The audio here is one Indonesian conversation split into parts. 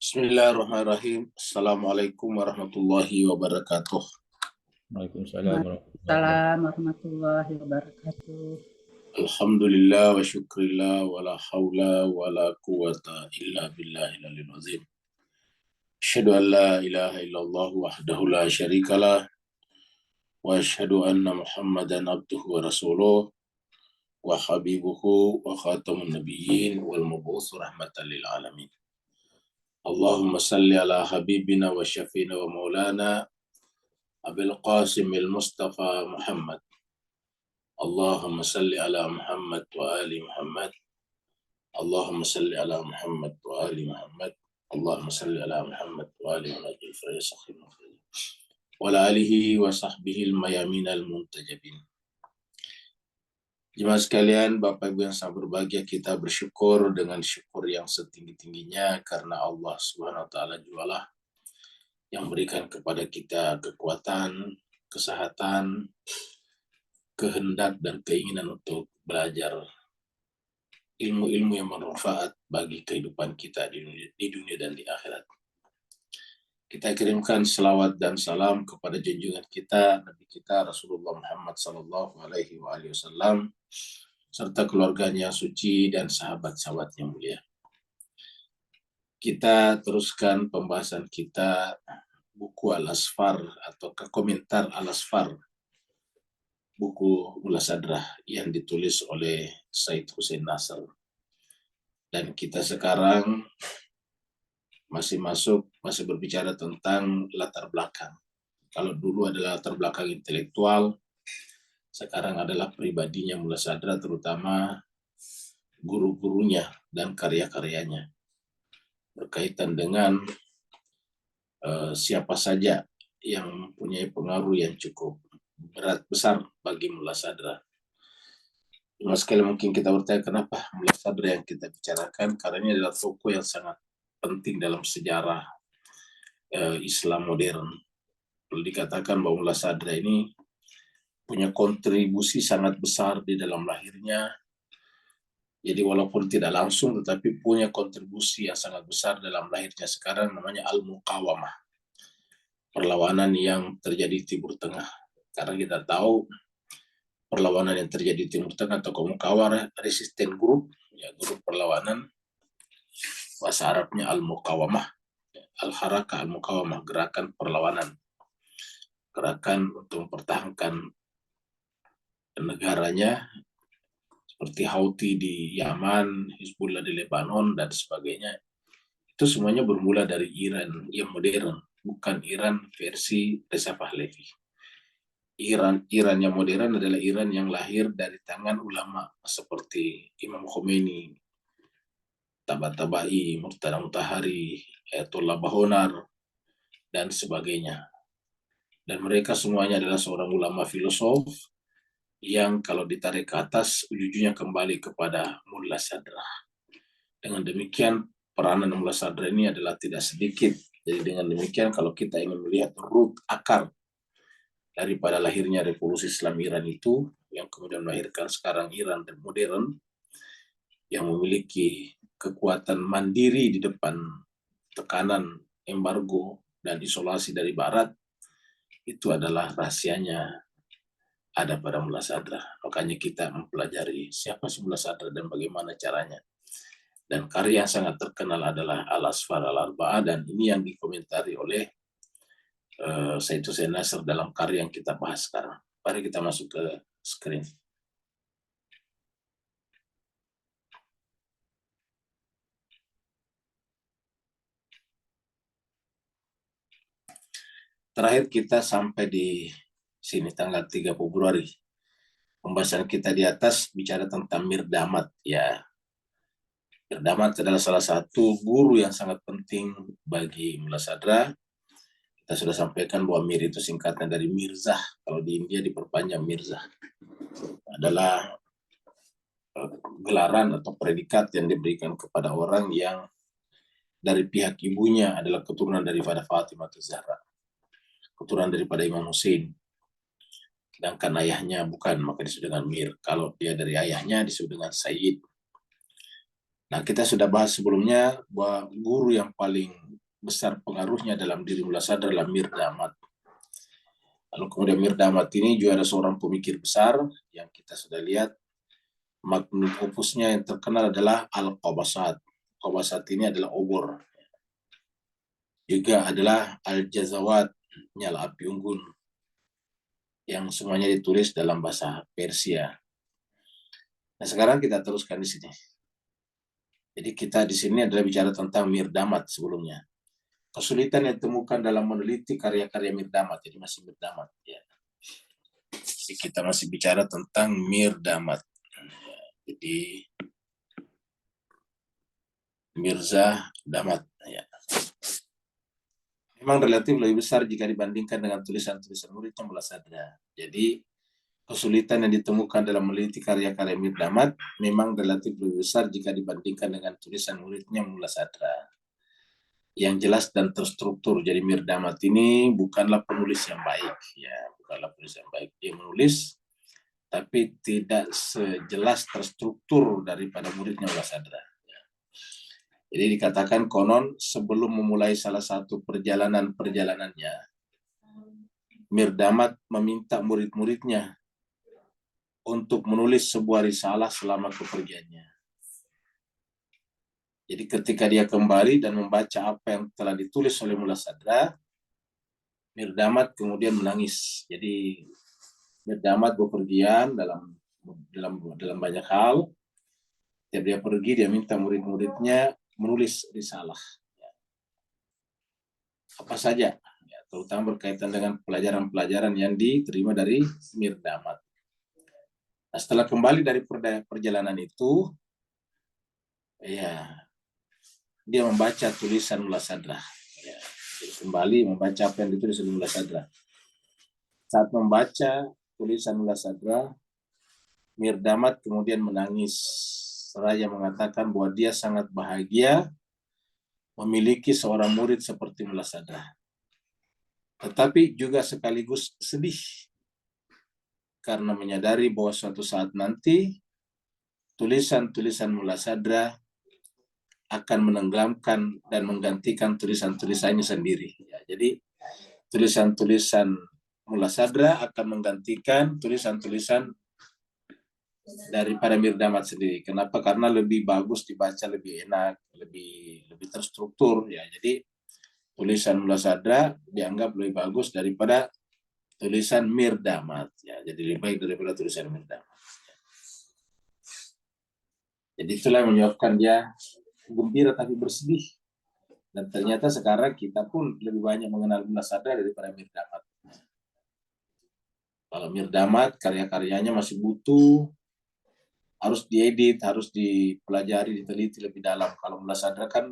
Bismillahirrahmanirrahim. Assalamualaikum warahmatullahi wabarakatuh. Waalaikumsalam warahmatullahi wabarakatuh. Waalaikumsalam warahmatullahi wabarakatuh. Alhamdulillah wa syukrillah wa la hawla wa la quwata illa billahil aliyil azim. Asyhadu an la ilaha illallah wahdahu la syarikalah wa asyhadu anna Muhammadan abduhu wa rasuluh wa habibuhu wa khatamun nabiyyin wal mab'uts rahmatan lil alamin. Allahumma salli ala habibina wa syafina wa maulana Abil Qasim al-Mustafa Muhammad. Allahumma salli ala Muhammad wa ali Muhammad. Allahumma salli ala Muhammad wa ali Muhammad. Allahumma salli ala Muhammad wa ali Muhammad. Wa ala alihi wa sahbihi al-mayamin al-muntajabin. Jemaah sekalian, Bapak Ibu yang sangat berbahagia, kita bersyukur dengan syukur yang setinggi-tingginya karena Allah Subhanahu wa taala jualah yang berikan kepada kita kekuatan, kesehatan, kehendak dan keinginan untuk belajar ilmu-ilmu yang bermanfaat bagi kehidupan kita di dunia dan di akhirat. Kita kirimkan selawat dan salam kepada junjungan kita, Nabi kita Rasulullah Muhammad SAW, serta keluarganya suci dan sahabat-sahabatnya mulia. Kita teruskan pembahasan kita buku Al-Asfar atau komentar Al-Asfar, buku Mullah Sadrah yang ditulis oleh Said Hussein Nasr. Dan kita sekarang masih berbicara tentang latar belakang. Kalau dulu adalah latar belakang intelektual, sekarang adalah pribadinya Mullah Sadrah, terutama guru-gurunya dan karya-karyanya. Berkaitan dengan siapa saja yang mempunyai pengaruh yang cukup besar bagi Mullah Sadrah. Cuma sekali mungkin kita bertanya kenapa Mullah Sadrah yang kita bicarakan, karena ini adalah tokoh yang sangat penting dalam sejarah Islam modern. Perlu dikatakan bahwa Mullah Sadrah ini punya kontribusi sangat besar di dalam lahirnya. Jadi walaupun tidak langsung tetapi punya kontribusi yang sangat besar dalam lahirnya sekarang, namanya Al-Muqawamah, perlawanan yang terjadi di Timur Tengah. Karena kita tahu perlawanan yang terjadi di Timur Tengah atau Muqawarah, resisten grup, ya grup perlawanan, bahasa Arabnya Al-Muqawamah, Al-Harakah Al-Muqawamah, gerakan perlawanan, gerakan untuk mempertahankan negaranya, seperti Houthi di Yaman, Hizbullah di Lebanon, dan sebagainya. Itu semuanya bermula dari Iran yang modern, bukan Iran versi Reza Pahlavi. Iran yang modern adalah Iran yang lahir dari tangan ulama seperti Imam Khomeini, Tabatabai, Murtada Mutahari, Ayatollah Bahonar, dan sebagainya. Dan mereka semuanya adalah seorang ulama filosof yang kalau ditarik ke atas, ujung-ujungnya kembali kepada Mullah Sadrah. Dengan demikian, peranan Mullah Sadrah ini adalah tidak sedikit. Jadi dengan demikian, kalau kita ingin melihat root akar daripada lahirnya revolusi Islam Iran itu, yang kemudian melahirkan sekarang Iran modern, yang memiliki kekuatan mandiri di depan tekanan embargo dan isolasi dari Barat, itu adalah rahasianya ada pada Mullah Sadrah. Makanya kita mempelajari siapa sih Mullah Sadrah dan bagaimana caranya. Dan karya yang sangat terkenal adalah Al-Asfar Al-Arba'ah, dan ini yang dikomentari oleh Said Hussein Nasr dalam karya yang kita bahas sekarang. Mari kita masuk ke screen. Terakhir kita sampai di sini tanggal 3 Februari. Pembahasan kita di atas bicara tentang Mir Damad, ya. Mir Damad adalah salah satu guru yang sangat penting bagi Mullah Sadrah. Kita sudah sampaikan bahwa Mir itu singkatan dari Mirzah. Kalau di India diperpanjang Mirzah. Adalah gelaran atau predikat yang diberikan kepada orang yang dari pihak ibunya adalah keturunan daripada Fatimah Zahra, keturunan daripada Imam Hussein. Sedangkan ayahnya bukan, maka disebut dengan Mir. Kalau dia dari ayahnya disebut dengan Sayyid. Nah, kita sudah bahas sebelumnya bahwa guru yang paling besar pengaruhnya dalam diri Mullah Sadra adalah Mir Damad. Lalu kemudian Mir Damad ini juga ada seorang pemikir besar yang kita sudah lihat magnum opusnya yang terkenal adalah Al-Qabasat. Qabasat ini adalah obor. Juga adalah Al-Jazawat, nyala api unggun, yang semuanya ditulis dalam bahasa Persia. Nah, sekarang kita teruskan di sini. Jadi kita di sini adalah bicara tentang Mir Damad sebelumnya. Kesulitan yang ditemukan dalam meneliti karya-karya Mir Damad, jadi masih Mir Damad. Ya. Jadi kita masih bicara tentang Mir Damad. Jadi Mirza Damad. Ya. Memang relatif lebih besar jika dibandingkan dengan tulisan-tulisan muridnya Mullah Sadra. Jadi kesulitan yang ditemukan dalam meneliti karya-karya Mir Damad memang relatif lebih besar jika dibandingkan dengan tulisan muridnya Mullah Sadra. Yang jelas dan terstruktur. Jadi Mir Damad ini bukanlah penulis yang baik, ya, bukanlah penulis yang baik. Dia menulis, tapi tidak sejelas terstruktur daripada muridnya Mullah Sadra. Ya. Jadi dikatakan konon sebelum memulai salah satu perjalanannya, Mir Damad meminta murid-muridnya untuk menulis sebuah risalah selama kepergiannya. Jadi ketika dia kembali dan membaca apa yang telah ditulis oleh Mullah Sadra, Mir Damad kemudian menangis. Jadi Mir Damad bepergian dalam banyak hal. Setiap dia pergi, dia minta murid-muridnya menulis risalah. Apa saja, ya, terutama berkaitan dengan pelajaran-pelajaran yang diterima dari Mir Damad. Nah, setelah kembali dari perjalanan itu, ya, dia membaca tulisan Mullah Sadra. Ya, kembali membaca apa yang ditulis oleh Mullah Sadra. Saat membaca tulisan Mullah Sadra, Mir Damad kemudian menangis. Seraya mengatakan bahwa dia sangat bahagia memiliki seorang murid seperti Mullah Sadra. Tetapi juga sekaligus sedih karena menyadari bahwa suatu saat nanti tulisan-tulisan Mullah Sadra akan menenggelamkan dan menggantikan tulisan-tulisannya sendiri. Ya, jadi tulisan-tulisan Mullah Sadra akan menggantikan tulisan-tulisan daripada Mir Damad sendiri. Kenapa? Karena lebih bagus dibaca, lebih enak, lebih terstruktur. Ya, jadi tulisan Mullah Sadra dianggap lebih bagus daripada tulisan Mir Damad. Ya, jadi lebih baik daripada tulisan Mir Damad. Jadi itulah yang menyebabkan dia gembira tapi bersedih. Dan ternyata sekarang kita pun lebih banyak mengenal Mullah Sadra daripada Mir Damad. Kalau Mir Damad karya-karyanya masih butuh, harus diedit, harus dipelajari, diteliti lebih dalam. Kalau Mullah Sadra kan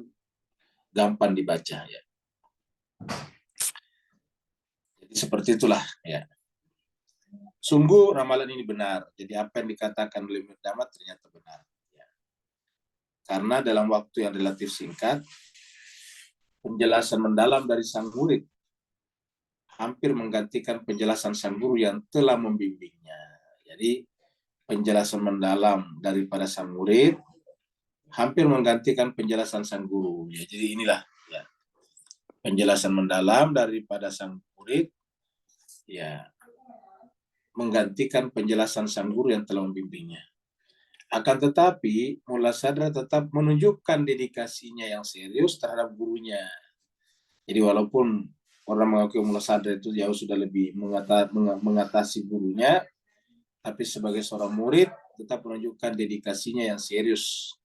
gampang dibaca, ya. Jadi seperti itulah, ya. Sungguh ramalan ini benar. Jadi apa yang dikatakan oleh Mir Damad ternyata benar. Ya. Karena dalam waktu yang relatif singkat, penjelasan mendalam dari sang murid hampir menggantikan penjelasan sang guru yang telah membimbingnya. Jadi penjelasan mendalam daripada sang murid hampir menggantikan penjelasan sang guru. Ya, jadi inilah, ya, penjelasan mendalam daripada sang murid, ya, menggantikan penjelasan sang guru yang telah membimbingnya. Akan tetapi Mullah Sadra tetap menunjukkan dedikasinya yang serius terhadap gurunya. Jadi walaupun orang mengakui Mullah Sadra itu jauh sudah lebih mengatasi gurunya, tapi sebagai seorang murid tetap menunjukkan dedikasinya yang serius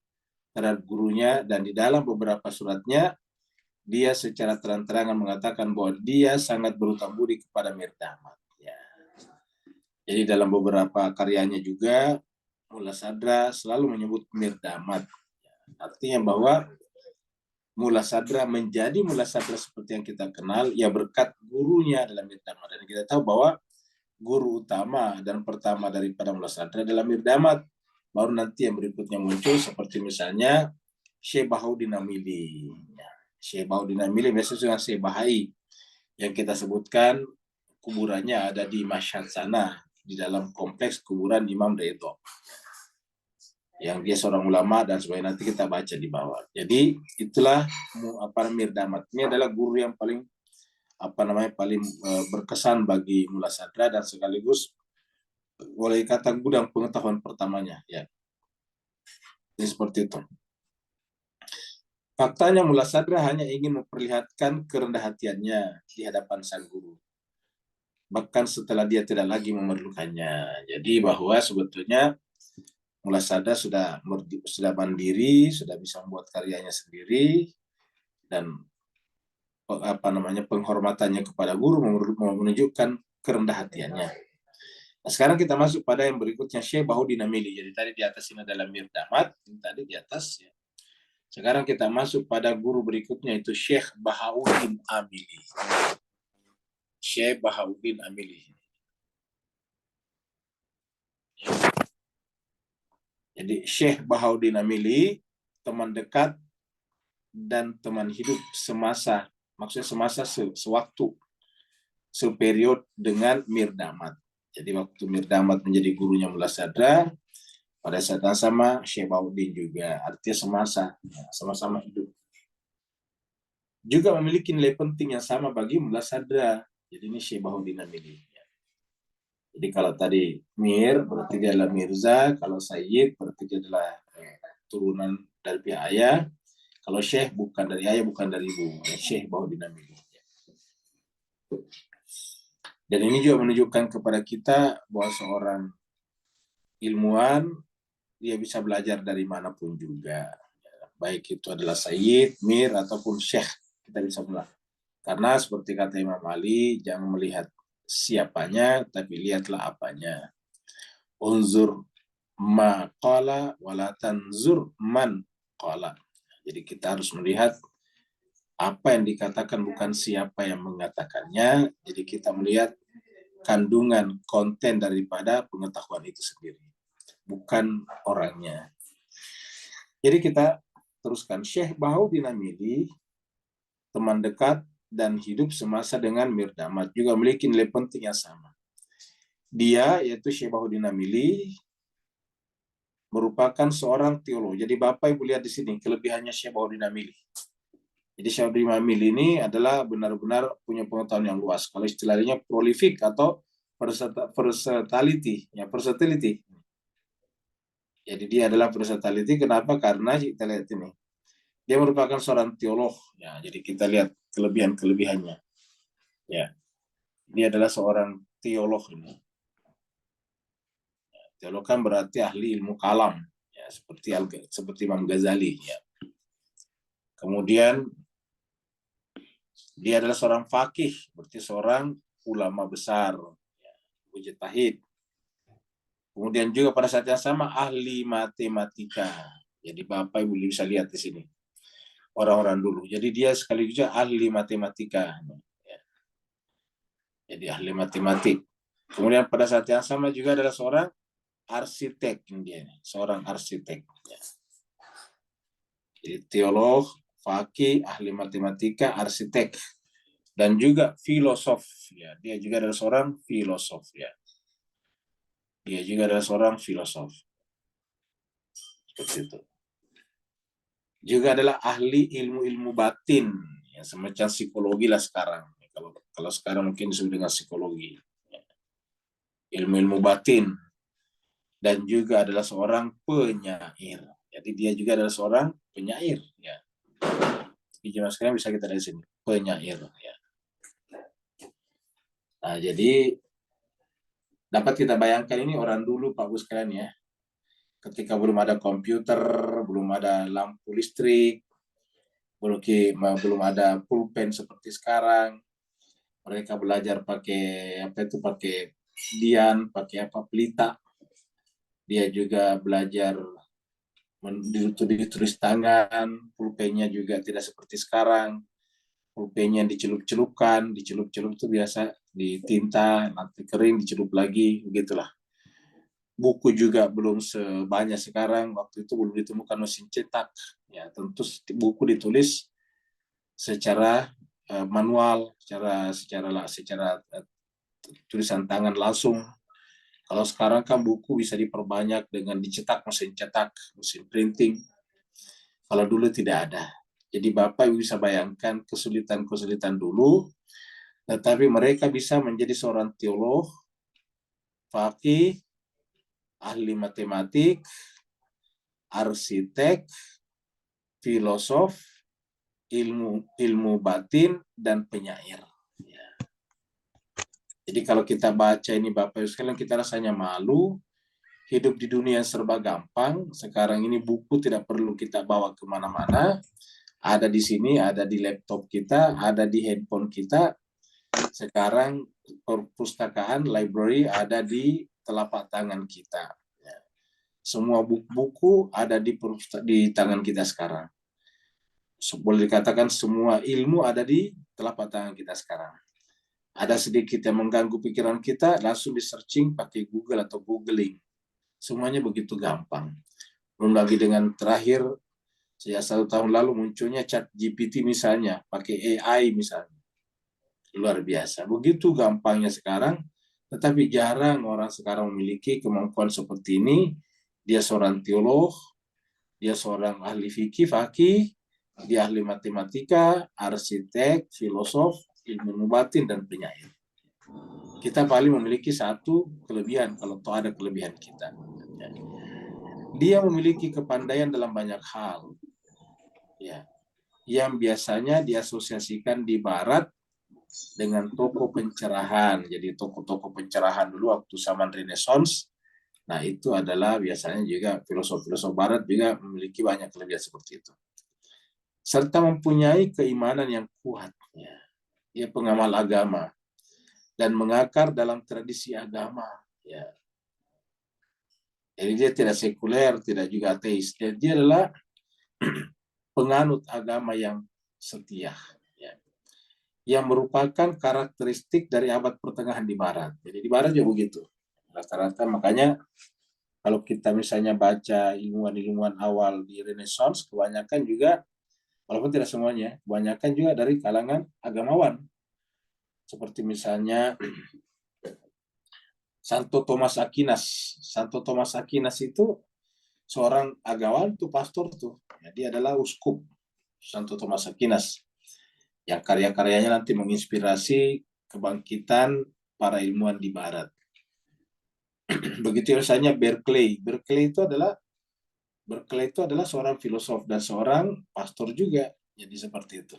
terhadap gurunya. Dan di dalam beberapa suratnya dia secara terang-terangan mengatakan bahwa dia sangat berutang budi kepada Mir Damad. Ya. Jadi dalam beberapa karyanya juga Mullah Sadra selalu menyebut Mir Damad. Ya. Artinya bahwa Mullah Sadra menjadi Mullah Sadra seperti yang kita kenal ya berkat gurunya adalah Mir Damad. Dan kita tahu bahwa guru utama dan pertama daripada Mullah Sadra adalah Mir Damad. Baru nanti yang berikutnya muncul seperti misalnya Syekh Bahauddin Amili. Ya. Syekh Bahauddin Amili biasanya dengan Syekh Bahai yang kita sebutkan kuburannya ada di Mashhad sana, di dalam kompleks kuburan Imam Ridho. yang dia seorang ulama dan sebagainya, nanti kita baca di bawah. Jadi itulah Mirdamat. Ini adalah guru yang paling paling berkesan bagi Mullah Sadra dan sekaligus boleh kata gudang pengetahuan pertamanya, ya. Jadi seperti itu. Faktanya Mullah Sadra hanya ingin memperlihatkan kerendah hatiannya di hadapan sang guru, bahkan setelah dia tidak lagi memerlukannya. Jadi bahwa sebetulnya Mullah Sadra sudah mandiri, sudah bisa membuat karyanya sendiri, dan penghormatannya kepada guru menunjukkan kerendah hatiannya. Nah, sekarang kita masuk pada yang berikutnya, Syekh Bahuddin Amili. Jadi tadi di atas ini adalah Mirdamat, ini tadi di atas. Ya. Sekarang kita masuk pada guru berikutnya, itu Syekh Bahuddin Amili. Syekh Bahuddin Amili. Jadi Syekh Bahuddin Amili, teman dekat dan teman hidup semasa, maksudnya semasa sewaktu, seperiod dengan Mirdamat. Jadi waktu Mirdamat menjadi gurunya Mullah Sadra, pada saat yang sama Syekh Bahuddin juga, artinya semasa, sama-sama hidup. Juga memiliki nilai penting yang sama bagi Mullah Sadra. Jadi ini Syekh Bahuddin Amili. Jadi kalau tadi Mir berarti dia adalah Mirza, kalau Sayyid berarti dia adalah turunan dari pihak ayah. Kalau Syekh bukan dari ayah, bukan dari ibu. Syekh Bahuddin Amili. Dan ini juga menunjukkan kepada kita bahwa seorang ilmuwan dia bisa belajar dari manapun juga. Baik itu adalah Sayyid, Mir, ataupun Syekh. Kita bisa belajar. Karena seperti kata Imam Ali, jangan melihat siapanya, tapi lihatlah apanya. Unzur ma qala wala tanzur man qala. Jadi kita harus melihat apa yang dikatakan, bukan siapa yang mengatakannya. Jadi kita melihat kandungan konten daripada pengetahuan itu sendiri, bukan orangnya. Jadi kita teruskan. Syekh Bahuddin Amili, teman dekat dan hidup semasa dengan Mirdamat, juga memiliki nilai penting yang sama. Dia, yaitu Syekh Bahuddin Amili, merupakan seorang teolog. Jadi Bapak Ibu lihat di sini kelebihannya Syekh Bahuddin Amili. Jadi Syekh Bahuddin Amili ini adalah benar-benar punya pengetahuan yang luas. Kalau istilahnya prolific atau versatility, ya versatility. Jadi dia adalah versatility. Kenapa? Karena kita lihat ini, dia merupakan seorang teolog. Ya, jadi kita lihat kelebihan-kelebihannya. Ya, dia adalah seorang teolog ini. Ya, teolog kan berarti ahli ilmu kalam, ya, seperti Imam Ghazali. Ya. Kemudian dia adalah seorang faqih, berarti seorang ulama besar, ya, mujtahid. Kemudian juga pada saat yang sama ahli matematika. Jadi Bapak Ibu bisa lihat di sini orang-orang dulu. Jadi dia sekaligus ahli matematika. Ya. Jadi ahli matematik. Kemudian pada saat yang sama juga adalah seorang arsitek. Dia seorang arsitek. Ya. Jadi teolog, faqih, ahli matematika, arsitek, dan juga filosof. Ya, dia juga adalah seorang filosof. Ya. Dia juga adalah seorang filosof. Seperti itu. Juga adalah ahli ilmu-ilmu batin, ya, semacam psikologi lah sekarang. Kalau sekarang mungkin disebut dengan psikologi. Ya. Ilmu-ilmu batin. Dan juga adalah seorang penyair. Jadi dia juga adalah seorang penyair. Ya. Di zaman sekarang bisa kita lihat di sini, penyair. Ya. Nah, jadi dapat kita bayangkan ini orang dulu, Pak Bu sekalian ya. Ketika belum ada komputer, belum ada lampu listrik, belum ada pulpen seperti sekarang. Mereka belajar pakai dian, pakai pelita. Dia juga belajar ditulis tangan, pulpennya juga tidak seperti sekarang. Pulpennya dicelup-celupkan, dicelup-celup itu biasa di tinta, nanti kering, dicelup lagi, begitulah. Buku juga belum sebanyak sekarang, waktu itu belum ditemukan mesin cetak. Ya, tentu buku ditulis secara manual, secara tulisan tangan langsung. Kalau sekarang kan buku bisa diperbanyak dengan dicetak, mesin printing. Kalau dulu tidak ada. Jadi Bapak Ibu bisa bayangkan kesulitan-kesulitan dulu, tetapi mereka bisa menjadi seorang teolog, fakih, ahli matematik, arsitek, filosof, ilmu batin, dan penyair. Ya. Jadi kalau kita baca ini Bapak Ibu sekalian, kita rasanya malu. Hidup di dunia yang serba gampang. Sekarang ini buku tidak perlu kita bawa kemana-mana. Ada di sini, ada di laptop kita, ada di handphone kita. Sekarang perpustakaan, library ada di telapak tangan kita. Semua buku-buku ada di tangan kita sekarang. Boleh dikatakan semua ilmu ada di telapak tangan kita sekarang. Ada sedikit yang mengganggu pikiran kita, langsung di-searching pakai Google atau googling. Semuanya begitu gampang. Belum lagi dengan terakhir, sejak 1 tahun lalu munculnya ChatGPT misalnya, pakai AI misalnya. Luar biasa. Begitu gampangnya sekarang, tetapi jarang orang sekarang memiliki kemampuan seperti ini. Dia seorang teolog, dia seorang ahli fikih, dia ahli matematika, arsitek, filosof, ilmu batin, dan penyair. Kita paling memiliki satu kelebihan, kalau toh ada kelebihan kita. Dia memiliki kepandaian dalam banyak hal, ya, yang biasanya diasosiasikan di Barat dengan tokoh pencerahan. Jadi tokoh-tokoh pencerahan dulu waktu zaman Renaissance. Nah itu adalah biasanya juga filosof-filosof Barat juga memiliki banyak kelebihan seperti itu. Serta mempunyai keimanan yang kuat. Ya. Dia pengamal agama dan mengakar dalam tradisi agama. Ya. Jadi dia tidak sekuler, tidak juga ateis. Dia adalah penganut agama yang setia. Ya. Yang merupakan karakteristik dari abad pertengahan di Barat. Jadi di Barat juga begitu. Rata-rata makanya kalau kita misalnya baca ilmuwan-ilmuwan awal di Renaissance, kebanyakan juga, walaupun tidak semuanya, kebanyakan juga dari kalangan agamawan. Seperti misalnya Santo Thomas Aquinas. Santo Thomas Aquinas itu seorang agawan tuh, pastor tuh. Ya, dia adalah uskup Santo Thomas Aquinas. Yang karya-karyanya nanti menginspirasi kebangkitan para ilmuwan di Barat. Begitu misalnya Berkeley. Berkeley itu adalah seorang filosof dan seorang pastor juga. Jadi seperti itu.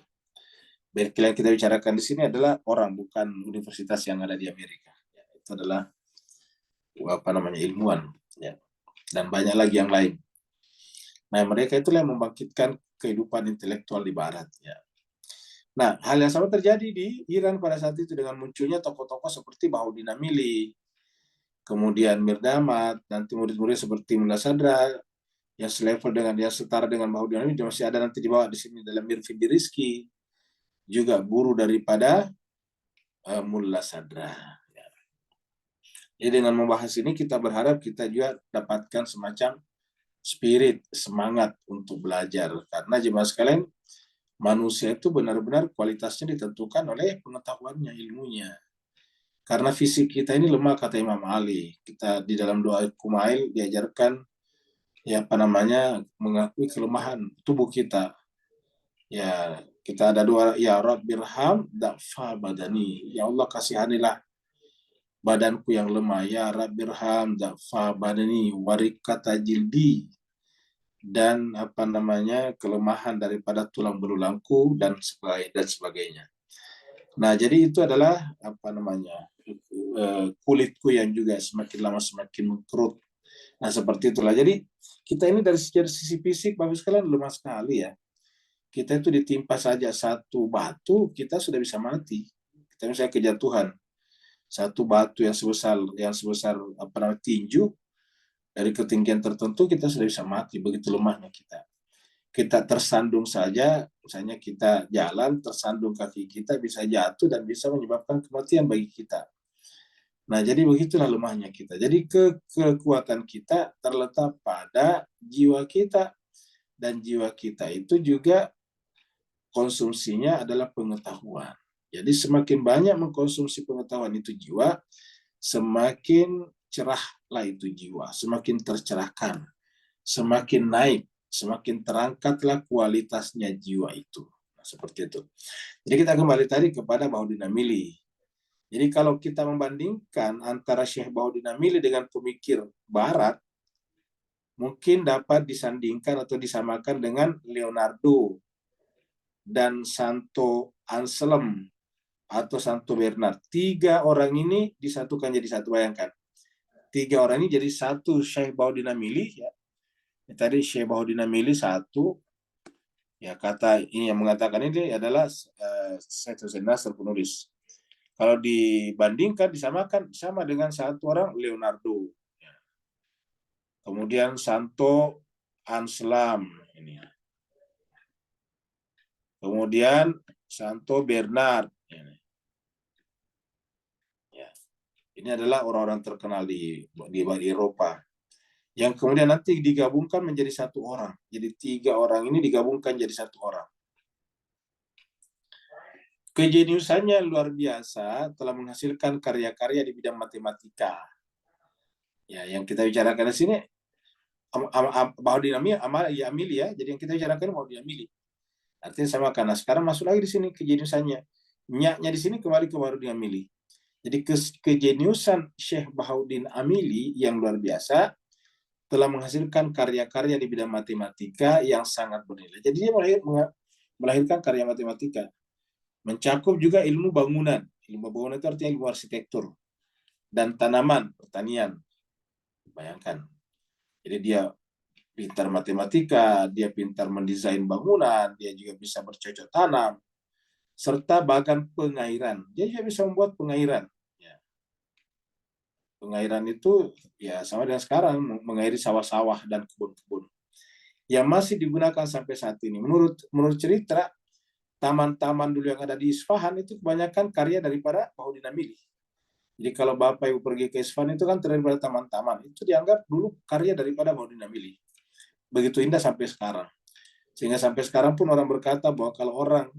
Berkeley yang kita bicarakan di sini adalah orang, bukan universitas yang ada di Amerika. Ya, itu adalah ilmuwan, ya. Dan banyak lagi yang lain. Nah, mereka itulah yang membangkitkan kehidupan intelektual di Barat, ya. Nah, hal yang sama terjadi di Iran pada saat itu dengan munculnya tokoh-tokoh seperti Bahauddin Amili, kemudian Mirdamat, nanti murid-murid seperti Mullah Sadra, yang selevel dengan, yang setara dengan Bahauddin Amili, masih ada nanti dibawa di sini dalam Mirfindi Rizki, juga guru daripada Mullah Sadra. Jadi dengan membahas ini kita berharap kita juga dapatkan semacam spirit, semangat untuk belajar. Karena jemaah sekalian, manusia itu benar-benar kualitasnya ditentukan oleh pengetahuannya, ilmunya. Karena fisik kita ini lemah, kata Imam Ali. Kita di dalam doa Kumail diajarkan mengakui kelemahan tubuh kita. Ya, kita ada doa, ya Rabbirham da'fa badani. Ya Allah, kasihanilah badanku yang lemah, ya Rabbirham da'fa badani warikata jildi, dan kelemahan daripada tulang belulangku dan sebagainya. Nah, jadi itu adalah kulitku yang juga semakin lama semakin mengkerut. Nah, seperti itulah. Jadi kita ini dari sisi fisik, Bapak sekalian, lemah sekali ya. Kita itu ditimpa saja satu batu, kita sudah bisa mati. Kita misalnya kejatuhan, satu batu yang sebesar tinju dari ketinggian tertentu, kita sudah bisa mati. Begitu lemahnya kita. Kita tersandung saja, misalnya kita jalan, tersandung kaki kita, bisa jatuh dan bisa menyebabkan kematian bagi kita. Nah, jadi begitulah lemahnya kita. Jadi kekuatan kita terletak pada jiwa kita. Dan jiwa kita itu juga konsumsinya adalah pengetahuan. Jadi semakin banyak mengkonsumsi pengetahuan itu jiwa, semakin cerahlah itu jiwa, semakin tercerahkan, semakin naik, semakin terangkatlah kualitasnya jiwa itu. Nah, seperti itu. Jadi kita kembali tadi kepada Bahodin Amili. Jadi kalau kita membandingkan antara Syekh Bahodin Amili dengan pemikir Barat, mungkin dapat disandingkan atau disamakan dengan Leonardo dan Santo Anselm atau Santo Bernard. 3 orang ini disatukan jadi satu, bayangkan. 3 orang ini jadi satu Syekh Bahodin Amili. Ya. Tadi Syekh Bahodin Amili satu, ya kata ini yang mengatakan ini adalah Syekh Hussein Nasr penulis. Kalau dibandingkan, disamakan sama dengan satu orang Leonardo. Ya. Kemudian Santo Anselm ini. Kemudian Santo Bernard. Ya. Ini adalah orang-orang terkenal di Eropa. Yang kemudian nanti digabungkan menjadi satu orang. Jadi 3 orang ini digabungkan jadi satu orang. Kejeniusannya luar biasa, telah menghasilkan karya-karya di bidang matematika. Ya, yang kita bicarakan di sini Bahodin Amili ya. Jadi yang kita bicarakan Bahodin Amili. Artinya sama, karena sekarang masuk lagi di sini kejeniusannya. Nyaknya di sini kembali ke Bahodin Amili. Jadi kejeniusan Syekh Bahodin Amili yang luar biasa telah menghasilkan karya-karya di bidang matematika yang sangat bernilai. Jadi dia melahirkan karya matematika. Mencakup juga ilmu bangunan. Ilmu bangunan itu artinya ilmu arsitektur. Dan tanaman, pertanian. Bayangkan. Jadi dia pintar matematika, dia pintar mendesain bangunan, dia juga bisa bercocok tanam, serta bahkan pengairan. Dia juga bisa membuat pengairan. Ya. Pengairan itu ya sama dengan sekarang, mengairi sawah-sawah dan kebun-kebun. Yang masih digunakan sampai saat ini. Menurut cerita, taman-taman dulu yang ada di Isfahan itu kebanyakan karya daripada Bahodin Amili. Jadi kalau Bapak Ibu pergi ke Isfahan itu kan terdiri dari taman-taman. Itu dianggap dulu karya daripada Bahodin Amili. Begitu indah sampai sekarang. Sehingga sampai sekarang pun orang berkata bahwa kalau orang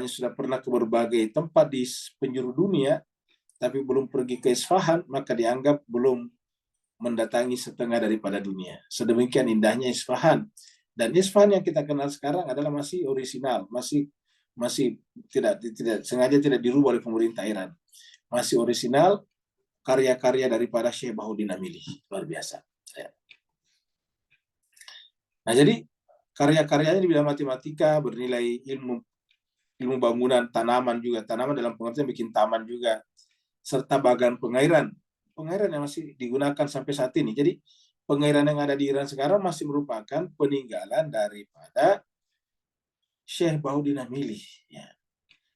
sudah pernah ke berbagai tempat di penjuru dunia, tapi belum pergi ke Isfahan, maka dianggap belum mendatangi setengah daripada dunia. Sedemikian indahnya Isfahan. Dan Isfahan yang kita kenal sekarang adalah masih orisinal, masih tidak sengaja tidak dirubah oleh pemerintah Iran. Masih orisinal, karya-karya daripada Syekh Bahodin Amili. Luar biasa. Nah, jadi karya-karyanya di bidang matematika, bernilai ilmu bangunan, tanaman juga. Tanaman dalam pengertian bikin taman juga. Serta bagan pengairan. Pengairan yang masih digunakan sampai saat ini. Jadi pengairan yang ada di Iran sekarang masih merupakan peninggalan daripada Syekh Bahodin Amili. Ya.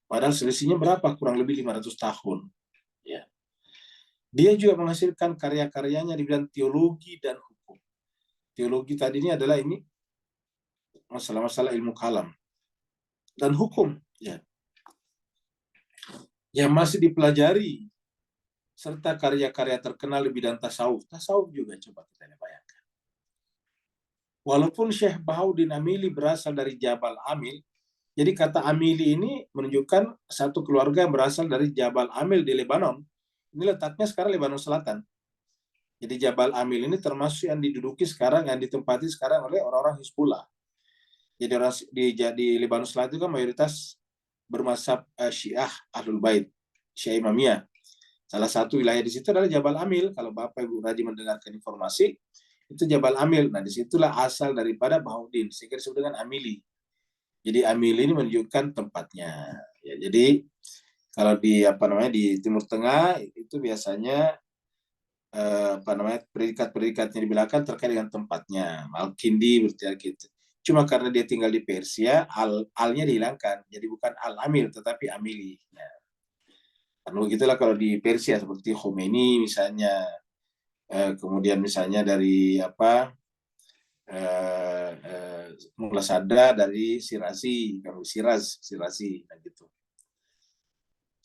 Padahal selisihnya berapa? Kurang lebih 500 tahun. Ya. Dia juga menghasilkan karya-karyanya di bidang teologi dan hukum. Teologi tadi ini adalah ini masalah-masalah ilmu kalam dan hukum, ya, yang masih dipelajari, serta karya-karya terkenal di bidang tasawuf. Tasawuf juga coba kita bayangkan. Walaupun Syekh Bahodin Amili berasal dari Jabal Amil, jadi kata Amili ini menunjukkan satu keluarga yang berasal dari Jabal Amil di Lebanon. Ini letaknya sekarang Lebanon Selatan. Jadi Jabal Amil ini termasuk yang diduduki sekarang, yang ditempati sekarang oleh orang-orang Hizbullah. Jadi orang di Lebanon Selatan itu kan mayoritas bermazhab Syiah Ahlul Bait, Syiah Imamiyah. Salah satu wilayah di situ adalah Jabal Amil. Kalau Bapak Ibu rajin mendengarkan informasi, itu Jabal Amil. Nah, disitulah asal daripada Bahodin, sehingga disebut dengan Amili. Jadi Amili ini menunjukkan tempatnya. Ya, jadi kalau di Timur Tengah itu biasanya predikat-predikatnya di belakang terkait dengan tempatnya. Al-Kindi berarti gitu. Cuma karena dia tinggal di Persia, al-nya dihilangkan. Jadi bukan al-Amil, tetapi Amili. Nah, karena begitulah kalau di Persia, seperti Khomeini misalnya, kemudian misalnya dari Mullah Sadra dari Sirasi, Sirasi, nah gitu.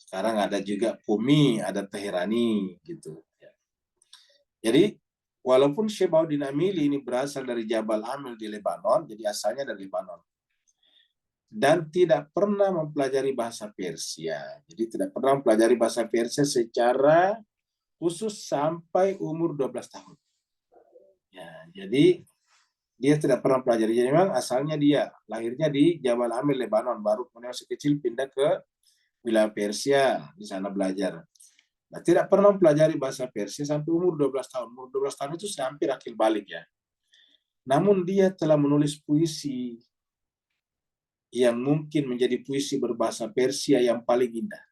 Sekarang ada juga Qumi, ada Teherani, gitu. Jadi, walaupun Syekh Bahodin Amili ini berasal dari Jabal Amil di Lebanon, jadi asalnya dari Lebanon. Dan tidak pernah mempelajari bahasa Persia. Jadi tidak pernah mempelajari bahasa Persia secara khusus sampai umur 12 tahun. Ya, jadi dia tidak pernah pelajari. Jadi memang asalnya dia lahirnya di Jabal Amir, Lebanon, baru kemudian masih kecil pindah ke wilayah Persia, di sana belajar. Nah, tidak pernah mempelajari bahasa Persia sampai umur 12 tahun. Umur 12 tahun itu hampir akil balik ya. Namun dia telah menulis puisi yang mungkin menjadi puisi berbahasa Persia yang paling indah.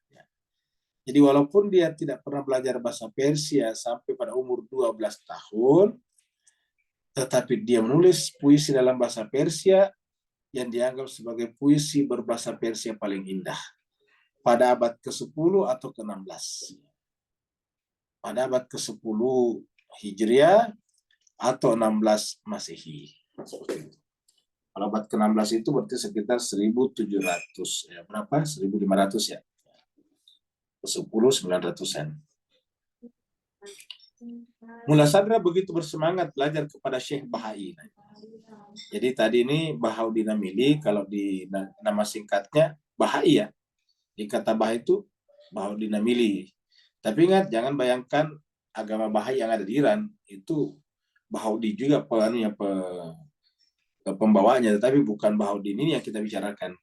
Jadi walaupun dia tidak pernah belajar bahasa Persia sampai pada umur 12 tahun, tetapi dia menulis puisi dalam bahasa Persia yang dianggap sebagai puisi berbahasa Persia paling indah pada abad ke-10 atau ke-16. Pada abad ke-10 Hijriah atau 16 Masehi. Kalau abad ke-16 itu berarti sekitar 1700, ya berapa? 1500 ya. 10 900-an. Mullah Sadra begitu bersemangat belajar kepada Syekh Bahai. Jadi tadi ini Bahauddin Amili, kalau di nama singkatnya Bahai ya. Di kata Bahai itu Bahauddin Amili. Tapi ingat, jangan bayangkan agama Bahai yang ada di Iran itu Bahauddin juga pembawanya, tetapi bukan Bahauddin ini yang kita bicarakan.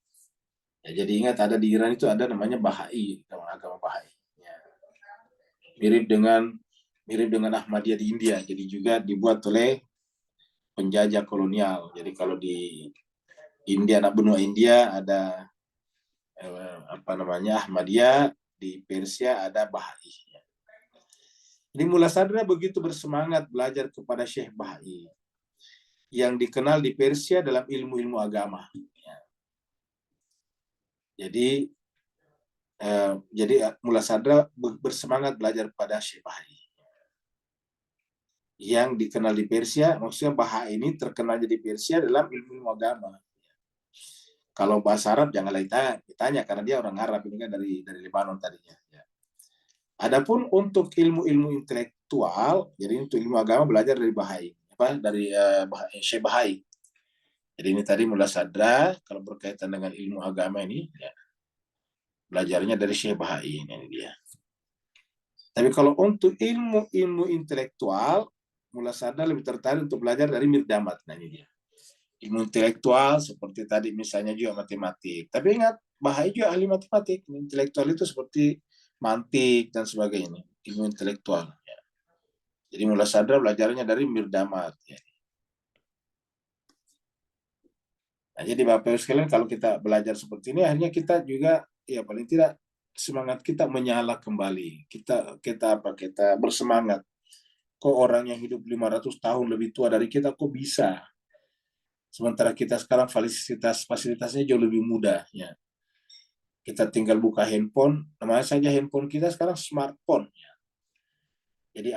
Ya, jadi ingat, ada di Iran itu ada namanya Bahai, agama Bahai. Ya. Mirip dengan Ahmadiyah di India. Jadi juga dibuat oleh penjajah kolonial. Jadi kalau di India, anak benua India ada Ahmadiyah, di Persia ada Bahai. Jadi Mullah Sadra begitu bersemangat belajar kepada Syekh Bahai yang dikenal di Persia dalam ilmu-ilmu agama. Jadi Mullah Sadra bersemangat belajar pada Syekh Bahai yang dikenal di Persia. Maksudnya Bahai ini terkenal di Persia dalam ilmu agama. Kalau bahasa Arab janganlah ditanya karena dia orang Arab, ini kan dari Lebanon tadinya. Adapun untuk ilmu-ilmu intelektual, jadi untuk ilmu agama belajar dari Bahai, dari Syekh Bahai. Jadi ini tadi Mullah Sadra, kalau berkaitan dengan ilmu agama ini, ya, belajarnya dari Syekh Bahai, ini dia. Tapi kalau untuk ilmu intelektual, Mullah Sadra lebih tertarik untuk belajar dari Mirdamat. Nah ini dia. Ilmu intelektual seperti tadi misalnya juga matematik. Tapi ingat, Bahai juga ahli matematik. Intelektual itu seperti mantik dan sebagainya. Ilmu intelektual. Ya. Jadi Mullah Sadra belajarnya dari Mirdamat. Ya. Nah, jadi Bapak Ibu sekalian, kalau kita belajar seperti ini, akhirnya kita juga, ya paling tidak semangat kita menyala kembali. Kita bersemangat. Kok orang yang hidup 500 tahun lebih tua dari kita, kok bisa? Sementara kita sekarang fasilitasnya jauh lebih mudah. Ya. Kita tinggal buka handphone, namanya saja handphone kita sekarang smartphone. Ya. Jadi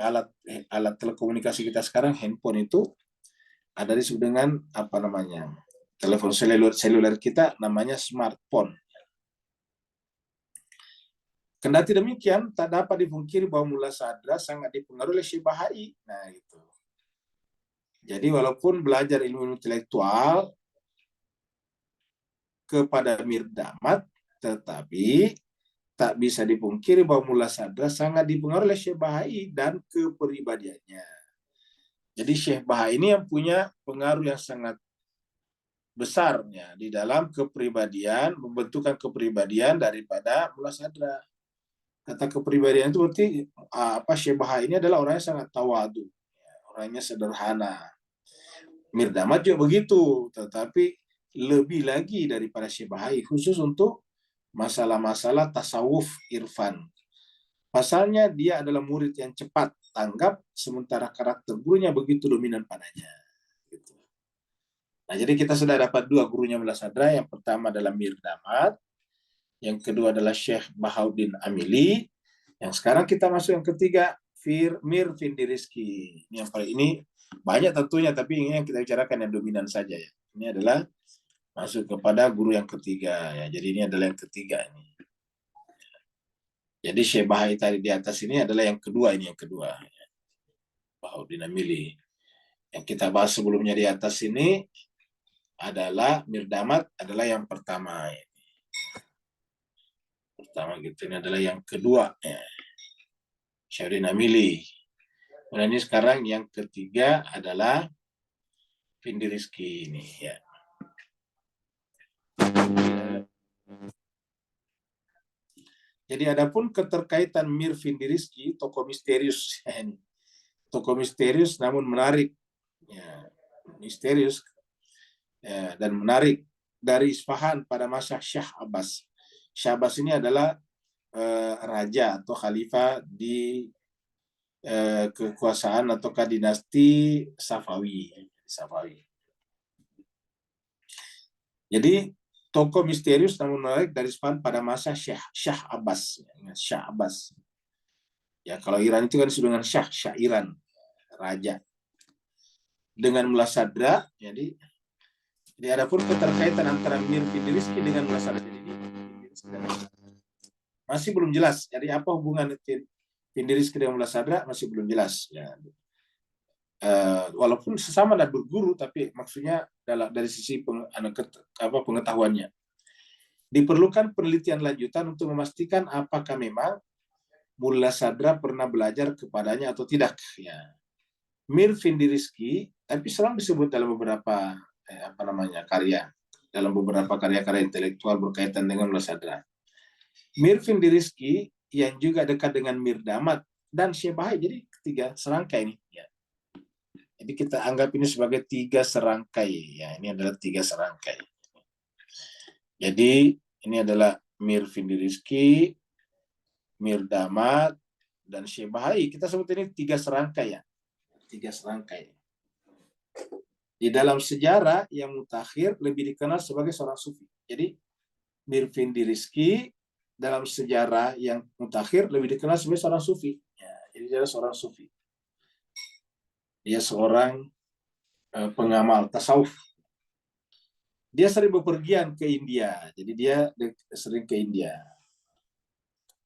alat telekomunikasi kita sekarang, handphone itu ada disebut dengan telepon seluler kita namanya smartphone. Kendati demikian, tak dapat dipungkiri bahwa Mullah Sadra sangat dipengaruhi oleh Syekh Bahai. Nah, itu. Jadi walaupun belajar ilmu intelektual kepada Mirdamat, tetapi tak bisa dipungkiri bahwa Mullah Sadra sangat dipengaruhi oleh Syekh Bahai dan kepribadiannya. Jadi Syekh Bahai ini yang punya pengaruh yang sangat besarnya di dalam kepribadian, membentukan kepribadian daripada Mullah Sadra. Kata kepribadian itu berarti Syekh Bahai ini adalah orang yang sangat tawadu, orangnya sederhana. Mirdamat juga begitu, tetapi lebih lagi daripada Syekh Bahai, khusus untuk masalah-masalah tasawuf irfan. Pasalnya dia adalah murid yang cepat tanggap, sementara karakter gurunya begitu dominan padanya. Gitu. Nah, jadi kita sudah dapat dua gurunya Mullah Sadra. Yang pertama adalah Mirdamat, yang kedua adalah Syekh Bahauddin Amili. Yang sekarang kita masuk yang ketiga, Mir Findirizki. Ini banyak tentunya, tapi ini yang kita bicarakan yang dominan saja ya. Ini adalah masuk kepada guru yang ketiga ya. Jadi ini adalah yang ketiga ini. Jadi Syekh Bahai tadi di atas ini adalah yang kedua, ini yang kedua. Ya. Bahauddin Amili. Yang kita bahas sebelumnya di atas ini adalah Mirdamat adalah yang pertama. Pertama gitu, ini adalah yang kedua ya. Syahrini Amili. Nah, ini sekarang yang ketiga adalah Vindi Rizky ini ya. Jadi adapun keterkaitan Mir Vindi Rizky, tokoh misterius, tokoh misterius namun menarik, ya, misterius ya, dan menarik dari Isfahan pada masa Syah Abbas. Syah Abbas ini adalah raja atau khalifah di kekuasaan ataukah dinasti Safawi. Jadi tokoh misterius namun menarik dari Isfahan pada masa Syah Abbas. Syah Abbas. Ya, kalau Iran itu kan disebut dengan Syah Iran, raja. Dengan Mullah Sadra, jadi adapun keterkaitan antara Mir Vindi Rizky dengan Mullah Sadra jadi masih belum jelas. Jadi apa hubungan Vindi Rizky dengan Mullah Sadra masih belum jelas. Ya. Walaupun sesama dan berguru, tapi maksudnya dari sisi pengetahuannya. Diperlukan penelitian lanjutan untuk memastikan apakah memang Mullah Sadra pernah belajar kepadanya atau tidak. Ya. Mir Vindi Rizky, tapi selalu disebut dalam beberapa karya, dalam beberapa karya-karya intelektual berkaitan dengan Mullah Sadra. Mir Vindi Rizky yang juga dekat dengan Mir Damad dan Syekh Bahai, jadi ketiga serangkai ini. Ya. Jadi kita anggap ini sebagai 3 serangkai. Ya, ini adalah 3 serangkai. Jadi ini adalah Mir Vindi Rizky, Mir Damad, dan Syekh Bahai. Kita sebut ini 3 serangkai ya. 3 serangkai. Di dalam sejarah yang mutakhir lebih dikenal sebagai seorang sufi. Jadi Mir Vindi Rizky dalam sejarah yang mutakhir lebih dikenal sebagai seorang sufi. Ya, jadi dia seorang sufi. Dia seorang pengamal tasawuf. Dia sering bepergian ke India. Jadi dia sering ke India.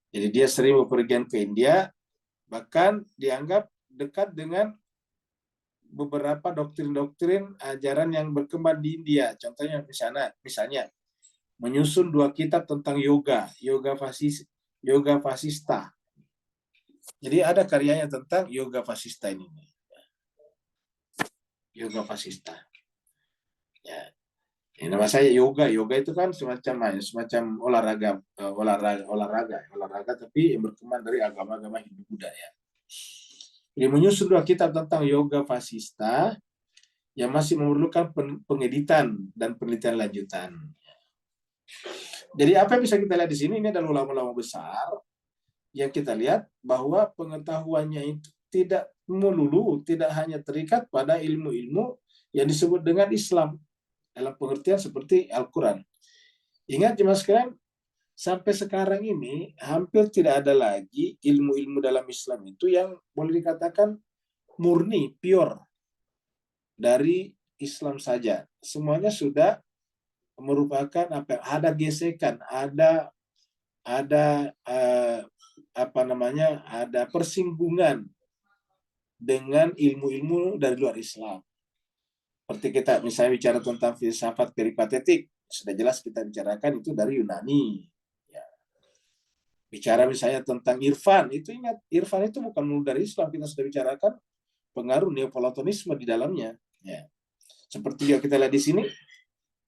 Jadi dia sering bepergian ke India, bahkan dianggap dekat dengan beberapa doktrin-doktrin ajaran yang berkembang di India. Contohnya misalnya menyusun 2 kitab tentang yoga Vasista. Jadi ada karyanya tentang yoga Vasista ini. Yoga Vasista. Ya. Ini nama saya yoga. Yoga itu kan semacam olahraga tapi yang berkembang dari agama-agama Hindu Buddha ya. Jadi menyusun 2 kitab tentang yoga Vasista yang masih memerlukan pengeditan dan penelitian lanjutan. Jadi apa yang bisa kita lihat di sini, ini adalah ulama-ulama besar yang kita lihat bahwa pengetahuannya itu tidak hanya terikat pada ilmu-ilmu yang disebut dengan Islam dalam pengertian seperti Al-Quran. Ingat jemaah sekalian, sampai sekarang ini hampir tidak ada lagi ilmu-ilmu dalam Islam itu yang boleh dikatakan murni, pure dari Islam saja. Semuanya sudah merupakan ada gesekan, ada persinggungan dengan ilmu-ilmu dari luar Islam. Seperti kita misalnya bicara tentang filsafat peripatetik, sudah jelas kita bicarakan itu dari Yunani. Ya. Bicara misalnya tentang irfan, itu ingat, irfan itu bukan mulu dari Islam, kita sudah bicarakan pengaruh neoplatonisme di dalamnya. Ya. Seperti yang kita lihat di sini,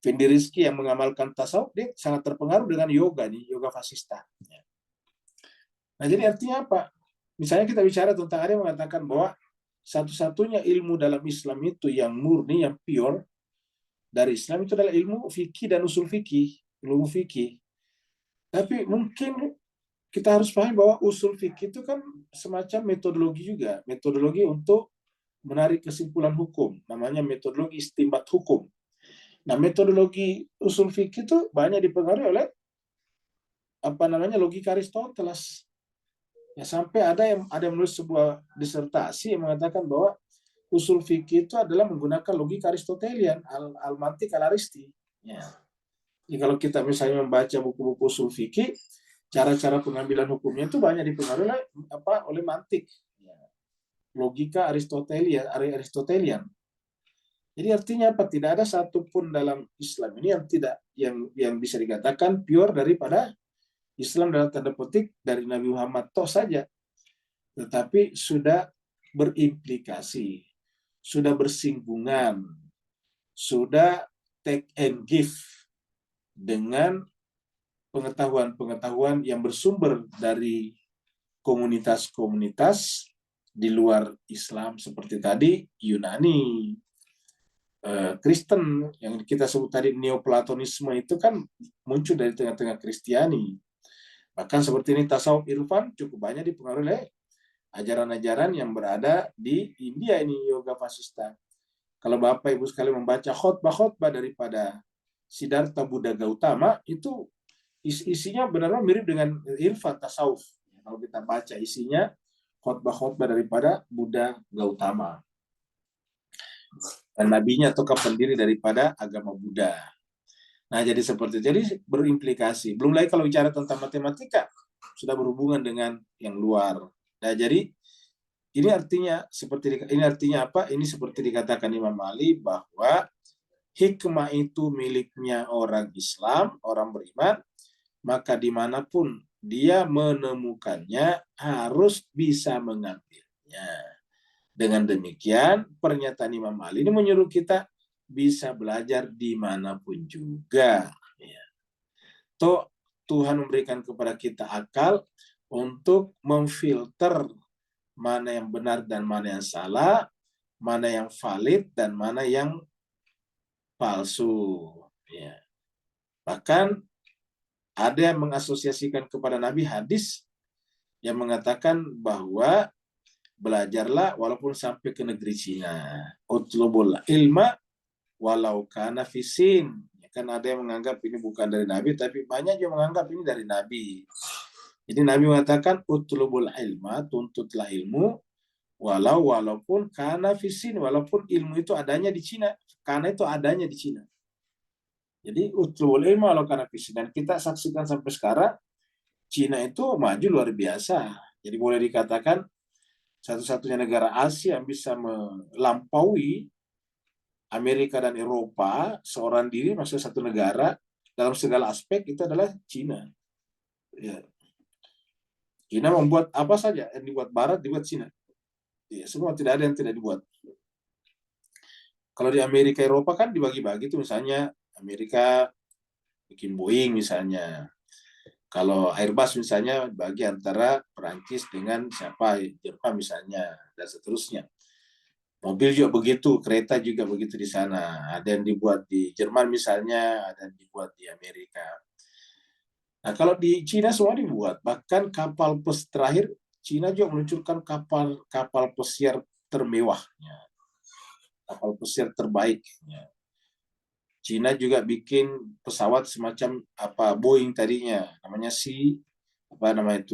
Vindi Rizky yang mengamalkan tasawuf, dia sangat terpengaruh dengan yoga Vasista. Ya. Nah, jadi artinya apa? Misalnya kita bicara tentang ada yang mengatakan bahwa satu-satunya ilmu dalam Islam itu yang murni, yang pure dari Islam itu adalah ilmu fikih dan usul fikih, ilmu fikih. Tapi mungkin kita harus pahami bahwa usul fikih itu kan semacam metodologi juga, metodologi untuk menarik kesimpulan hukum, namanya metodologi istinbat hukum. Nah, metodologi usul fikih itu banyak dipengaruhi oleh logika Aristoteles. Ya, sampai ada yang menulis sebuah disertasi yang mengatakan bahwa usul fikih itu adalah menggunakan logika Aristotelian, al-mantiq al-aristi. Ya. Jadi kalau kita misalnya membaca buku-buku usul fikih, cara-cara pengambilan hukumnya itu banyak dipengaruhi oleh mantik. Ya. Logika Aristotelian. Jadi artinya apa? Tidak ada satupun dalam Islam ini yang bisa dikatakan pure daripada Islam dalam tanda petik dari Nabi Muhammad toh saja. tetapi sudah berimplikasi, sudah bersinggungan, sudah take and give dengan pengetahuan-pengetahuan yang bersumber dari komunitas-komunitas di luar Islam seperti tadi Yunani, Kristen yang kita sebut tadi Neoplatonisme itu kan muncul dari tengah-tengah Kristiani. Bahkan seperti ini tasawuf irfan cukup banyak dipengaruhi oleh ajaran-ajaran yang berada di India ini, Yoga Vasista. Kalau Bapak Ibu sekali membaca khotbah-khotbah daripada Siddhartha Buddha Gautama, itu isinya benar-benar mirip dengan irfan tasawuf. Kalau kita baca isinya khotbah-khotbah daripada Buddha Gautama. Dan nabinya atau pendiri daripada agama Buddha. Nah, jadi seperti itu. Jadi berimplikasi. Belum lagi kalau bicara tentang matematika, sudah berhubungan dengan yang luar. Nah, jadi ini artinya apa? Ini seperti dikatakan Imam Ali bahwa hikmah itu miliknya orang Islam, orang beriman, maka dimanapun dia menemukannya harus bisa mengambilnya. Dengan demikian, pernyataan Imam Ali ini menyuruh kita bisa belajar dimanapun juga. Toh Tuhan memberikan kepada kita akal untuk memfilter mana yang benar dan mana yang salah, mana yang valid dan mana yang palsu. Ya. Bahkan ada yang mengasosiasikan kepada Nabi hadis yang mengatakan bahwa belajarlah walaupun sampai ke negeri Cina. Utlubul ilma walau kana fisin. Kan ada yang menganggap ini bukan dari Nabi, tapi banyak yang menganggap ini dari Nabi. Jadi Nabi mengatakan utlubul ilma, tuntutlah ilmu walaupun kana fisin, walaupun ilmu itu adanya di Cina. Karena itu adanya di Cina. Jadi utlubul ilma walau kana fisin. Dan kita saksikan sampai sekarang Cina itu maju luar biasa. Jadi boleh dikatakan satu-satunya negara Asia yang bisa melampaui Amerika dan Eropa seorang diri, maksudnya satu negara dalam segala aspek itu adalah Cina. Ya. Cina membuat apa saja yang dibuat Barat dibuat Cina. Ya, semua, tidak ada yang tidak dibuat. Kalau di Amerika Eropa kan dibagi-bagi itu, misalnya Amerika bikin Boeing misalnya. Kalau Airbus misalnya bagi antara Perancis dengan siapa, Jerman misalnya, dan seterusnya. Mobil juga begitu, kereta juga begitu di sana. Ada yang dibuat di Jerman misalnya, ada yang dibuat di Amerika. Nah, kalau di Cina semua dibuat. Bahkan kapal terakhir, Cina juga meluncurkan kapal pesiar termewahnya. Kapal pesiar terbaiknya. Cina juga bikin pesawat semacam Boeing tadinya, namanya CIC-19,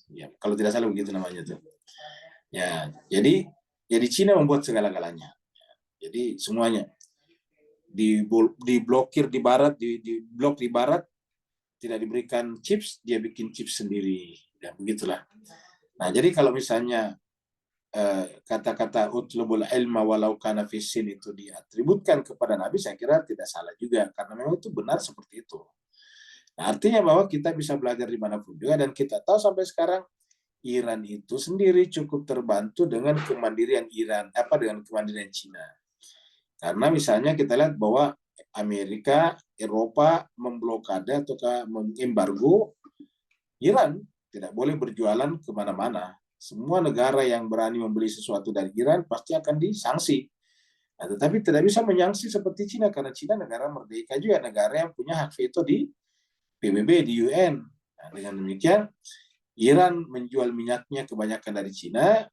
ya, kalau tidak salah begitu namanya tuh. Ya, jadi Cina membuat segala-galanya. Jadi semuanya diblokir di barat, diblok di barat, tidak diberikan chips, dia bikin chips sendiri. Ya, begitulah. Nah, jadi kalau misalnya kata-kata utlubul ilma walau kana fisin itu diatributkan kepada Nabi, saya kira tidak salah juga, karena memang itu benar seperti itu. Nah, artinya bahwa kita bisa belajar dimanapun juga, dan kita tahu sampai sekarang Iran itu sendiri cukup terbantu dengan kemandirian dengan kemandirian Cina. Karena misalnya kita lihat bahwa Amerika, Eropa memblokade atau mengembargo Iran, tidak boleh berjualan kemana-mana. Semua negara yang berani membeli sesuatu dari Iran pasti akan disanksi. Nah, tetapi tidak bisa menyangsi seperti Cina, karena Cina negara merdeka juga, negara yang punya hak veto di PBB, di UN. Nah, dengan demikian, Iran menjual minyaknya kebanyakan dari Cina.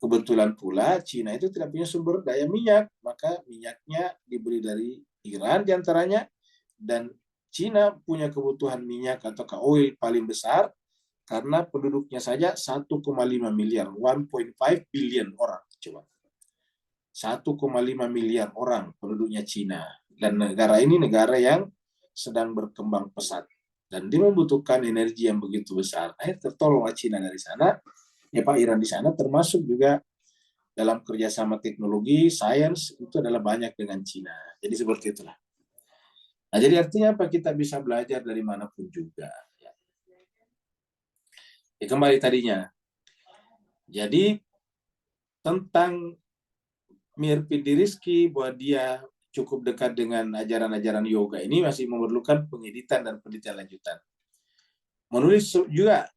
Kebetulan pula Cina itu tidak punya sumber daya minyak, maka minyaknya dibeli dari Iran diantaranya, dan Cina punya kebutuhan minyak atau oil paling besar, karena penduduknya saja 1,5 miliar, 1.5 billion orang. Coba. 1,5 miliar orang penduduknya Cina. Dan negara ini negara yang sedang berkembang pesat. Dan dia membutuhkan energi yang begitu besar. Tertolonglah Cina dari sana. Iran di sana, termasuk juga dalam kerjasama teknologi, sains, itu adalah banyak dengan Cina. Jadi seperti itulah. Nah, jadi artinya apa? Kita bisa belajar dari manapun juga. Kembali tadinya. Jadi tentang Mirfindi Rizky bahwa dia cukup dekat dengan ajaran-ajaran yoga ini masih memerlukan pengeditan dan penelitian lanjutan. Menulis juga,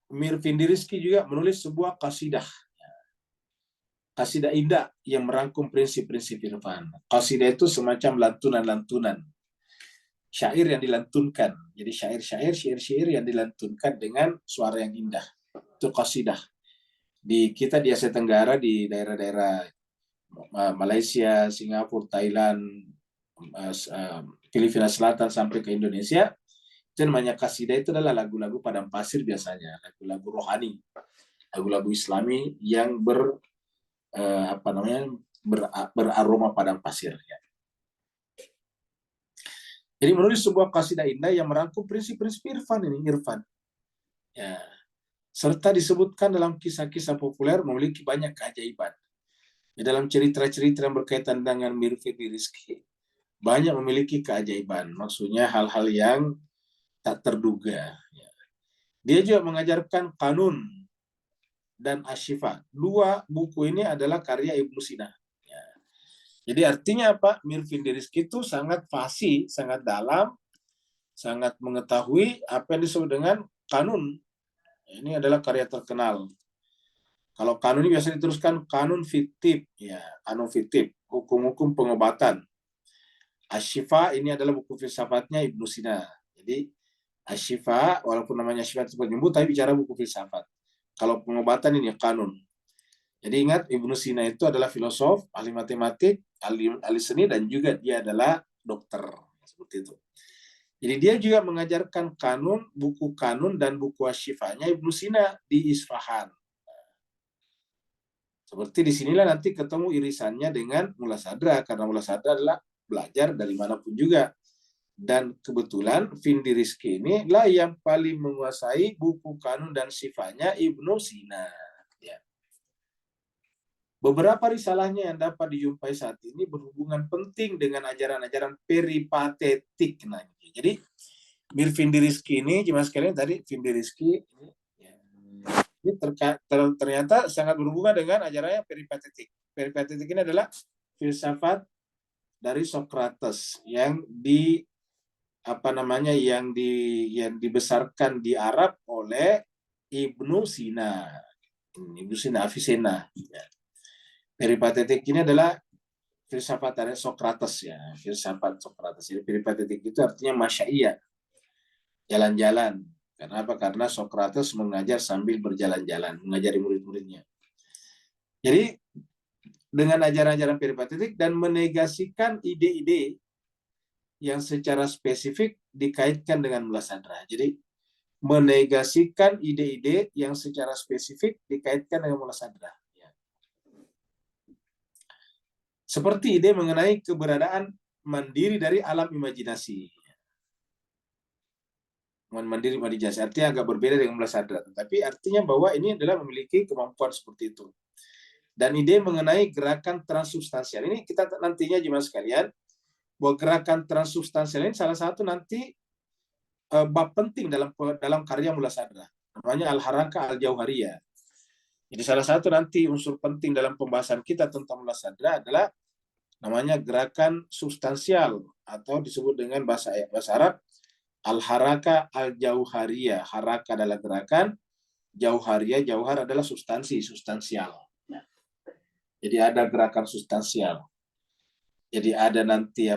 Mirfindi Rizky juga menulis sebuah kasidah indah yang merangkum prinsip-prinsip irfan. Kasidah itu semacam lantunan-lantunan, syair yang dilantunkan. Jadi syair-syair yang dilantunkan dengan suara yang indah. Itu kasidah. Di kita di Asia Tenggara, di daerah-daerah Malaysia, Singapura, Thailand, Filipina Selatan sampai ke Indonesia, itu namanya kasidah. Itu adalah lagu-lagu padang pasir biasanya, lagu-lagu rohani, lagu-lagu Islami yang beraroma padang pasir. Ya. Jadi menulis sebuah kasidah indah yang merangkum prinsip-prinsip irfan ini, Ya. Serta disebutkan dalam kisah-kisah populer memiliki banyak keajaiban. Di dalam cerita-cerita yang berkaitan dengan Mirfindi Rizky, banyak memiliki keajaiban. Maksudnya hal-hal yang tak terduga. Ya. Dia juga mengajarkan Kanun dan Ashifa. Dua buku ini adalah karya Ibnu Sina. Ya. Jadi artinya apa? Mirfindi Rizky itu sangat fasih, sangat dalam, sangat mengetahui apa yang disebut dengan Kanun. Ini adalah karya terkenal. Kalau kanun ini biasa diteruskan kanun fitib, ya, kanun fitib, hukum-hukum pengobatan. Ashifa ini adalah buku filsafatnya Ibnu Sina. Jadi Ashifa, walaupun namanya Ashifa itu penyembuh, tapi bicara buku filsafat. Kalau pengobatan ini kanun. Jadi ingat, Ibnu Sina itu adalah filosof, ahli matematik, ahli seni, dan juga dia adalah dokter. Seperti itu. Jadi dia juga mengajarkan kanun, buku kanun, dan buku Ashifanya Ibnu Sina di Isfahan. Seperti disinilah nanti ketemu irisannya dengan Mula Sadra, karena Mula Sadra adalah belajar dari manapun juga. Dan kebetulan Findi Rizky ini lah yang paling menguasai buku kanun dan sifatnya Ibnu Sina. Ya. Beberapa risalahnya yang dapat dijumpai saat ini berhubungan penting dengan ajaran-ajaran peripatetik. Nah, jadi Mirfindi Rizky ini, cuma sekalian tadi Findi Rizky ini ternyata sangat berhubungan dengan ajarannya peripatetik. Peripatetik ini adalah filsafat dari Socrates yang dibesarkan di Arab oleh Ibnu Sina. Ibnu Sina Avicenna. Peripatetik ini adalah filsafat dari Socrates, ya, filsafat Socrates. Jadi peripatetik itu artinya masyaiyah, jalan-jalan. Kenapa? Karena Socrates mengajar sambil berjalan-jalan, mengajari murid-muridnya. Jadi dengan ajaran-ajaran peripatetik dan menegasikan ide-ide yang secara spesifik dikaitkan dengan Mula Sadra. Jadi menegasikan ide-ide yang secara spesifik dikaitkan dengan Mula Sadra. Seperti ide mengenai keberadaan mandiri dari alam imajinasi. Mandiri imajinasi artinya agak berbeda dengan Mula Sadra, tapi artinya bahwa ini adalah memiliki kemampuan seperti itu. Dan ide mengenai gerakan transsubstansial ini kita nantinya jemaah sekalian, bahwa gerakan transsubstansial ini salah satu nanti bab penting dalam karya Mula Sadra, namanya Al-Haraka Al-Jauhariyah. Jadi salah satu nanti unsur penting dalam pembahasan kita tentang Mula Sadra adalah namanya gerakan substansial atau disebut dengan bahasa Arab Al-Haraka Al-Jauhariyah. Haraka adalah gerakan, Jauhariyah, jauhar adalah substansial. Jadi ada gerakan substansial. Jadi ada nanti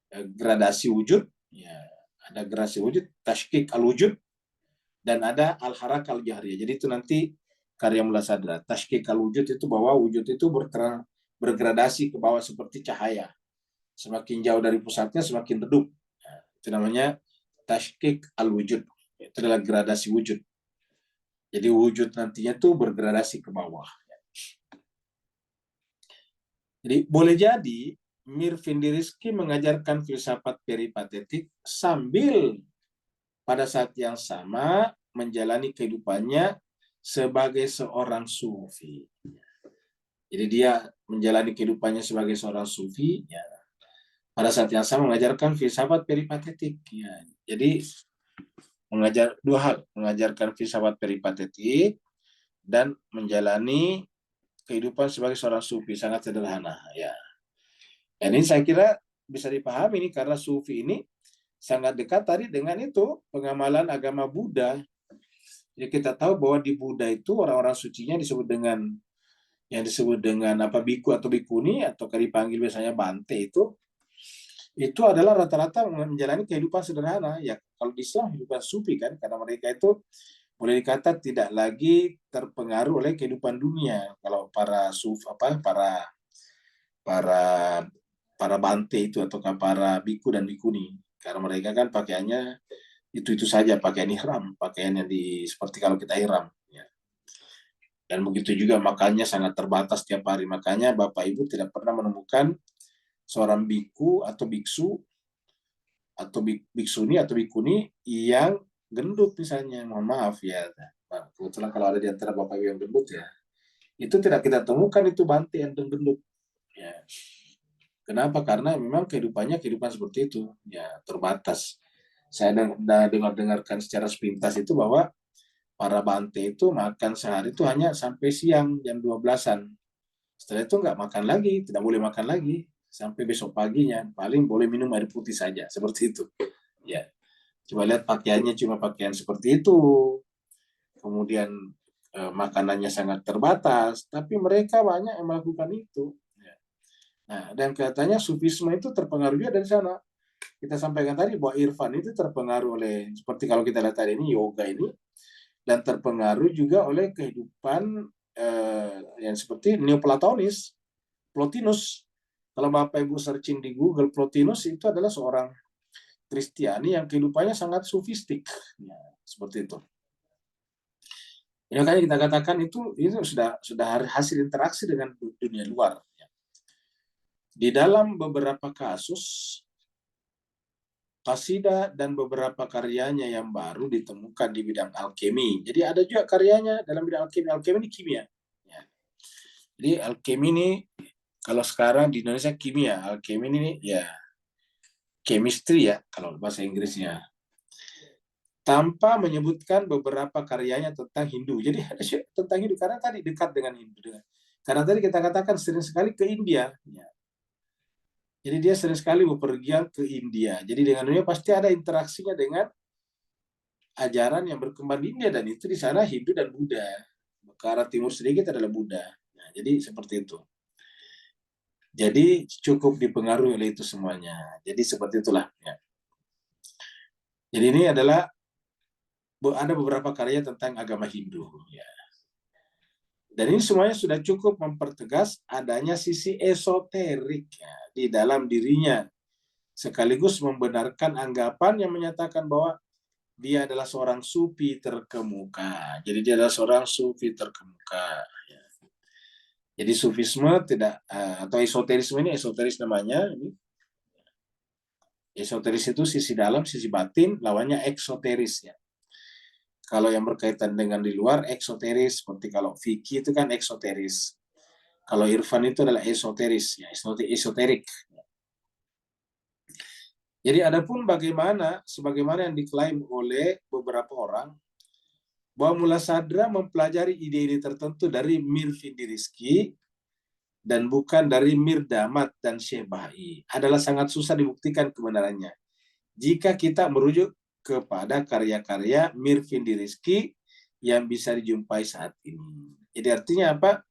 gradasi wujud, ya, ada gradasi wujud, tashkik al-wujud, dan ada al-haraka al-jahriyah. Jadi itu nanti karya Mula Sadra. Tashkik al-wujud itu bahwa wujud itu bergradasi ke bawah seperti cahaya. Semakin jauh dari pusatnya, semakin redup. Itu namanya tashkik al-wujud. Itu adalah gradasi wujud. Jadi wujud nantinya tuh bergradasi ke bawah. Jadi boleh jadi Mirfindi Rizky mengajarkan filsafat peripatetik sambil pada saat yang sama menjalani kehidupannya sebagai seorang sufi. Jadi dia menjalani kehidupannya sebagai seorang sufi, ya, pada saat yang sama mengajarkan filsafat peripatetik. Ya. Jadi dua hal, mengajarkan filsafat peripatetik dan menjalani kehidupan sebagai seorang sufi, sangat sederhana ya. Dan ini saya kira bisa dipahami nih karena sufi ini sangat dekat tadi dengan itu pengamalan agama Buddha. Jadi kita tahu bahwa di Buddha itu orang-orang sucinya disebut dengan yang disebut dengan apa biku atau bikuni atau dipanggil biasanya bante itu adalah rata-rata menjalani kehidupan sederhana ya. Kalau di Islam kehidupan sufi kan karena mereka itu boleh dikata tidak lagi terpengaruh oleh kehidupan dunia. Kalau para para para bante itu atau para biku dan bikuni karena mereka kan pakaiannya itu saja, pakaian ihram, pakaian yang seperti kalau kita ihram ya. Dan begitu juga makannya sangat terbatas tiap hari, makanya Bapak Ibu tidak pernah menemukan seorang biku atau biksu atau biksuni atau bikuni yang gendut misalnya, mohon maaf ya. Nah, kebetulan kalau ada di antara Bapak Ibu yang gendut ya, itu tidak kita temukan itu bante yang gendut ya. Kenapa? Karena memang kehidupannya kehidupan seperti itu ya, terbatas. Saya dengarkan secara sepintas itu bahwa para bante itu makan sehari itu hanya sampai siang jam 12-an. Setelah itu nggak makan lagi, tidak boleh makan lagi sampai besok paginya. Paling boleh minum air putih saja, seperti itu. Ya, coba lihat pakaiannya cuma pakaian seperti itu. Kemudian makanannya sangat terbatas, tapi mereka banyak yang melakukan itu. Ya. Nah, dan katanya sufisme itu terpengaruh juga dari sana. Kita sampaikan tadi bahwa Irfan itu terpengaruh oleh seperti kalau kita lihat tadi ini yoga ini dan terpengaruh juga oleh kehidupan yang seperti Neoplatonis, Plotinus. Kalau Bapak Ibu searching di Google, Plotinus itu adalah seorang Kristiani yang kehidupannya sangat sufistik, ya, seperti itu. Ini makanya kita katakan itu sudah hasil interaksi dengan dunia luar. Ya. Di dalam beberapa kasus qasidah dan beberapa karyanya yang baru ditemukan di bidang alkemi. Jadi ada juga karyanya dalam bidang alkemi. Alkemi ini kimia. Ya. Jadi alkemi ini kalau sekarang di Indonesia kimia, alkemi ini ya chemistry ya kalau bahasa Inggrisnya. Tanpa menyebutkan beberapa karyanya tentang Hindu. Jadi ada tentang Hindu karena tadi dekat dengan Hindu. Karena tadi kita katakan sering sekali ke India. Ya. Jadi dia sering sekali bepergian ke India. Jadi dengan dunia pasti ada interaksinya dengan ajaran yang berkembang di India dan itu di sana Hindu dan Buddha. Ke arah timur sedikit adalah Buddha. Nah, jadi seperti itu. Jadi cukup dipengaruhi oleh itu semuanya. Jadi seperti itulah. Ya. Jadi ini adalah ada beberapa karya tentang agama Hindu. Ya. Dan ini semuanya sudah cukup mempertegas adanya sisi esoterik ya, di dalam dirinya. Sekaligus membenarkan anggapan yang menyatakan bahwa dia adalah seorang sufi terkemuka. Jadi dia adalah seorang sufi terkemuka. Ya. Jadi sufisme tidak atau esoterisme ini esoteris namanya. Ini. Esoteris itu sisi dalam, sisi batin, lawannya eksoteris ya. Kalau yang berkaitan dengan di luar eksoteris, seperti kalau fikih itu kan eksoteris. Kalau irfan itu adalah esoteris, ya esoterik. Jadi adapun sebagaimana yang diklaim oleh beberapa orang, bahwa Mullah Sadra mempelajari ide-ide tertentu dari Mir Findirizki dan bukan dari Mir Damat dan Syekh Bahai, adalah sangat susah dibuktikan kebenarannya. Jika kita merujuk kepada karya-karya Mir Findirizki yang bisa dijumpai saat ini. Jadi artinya apa?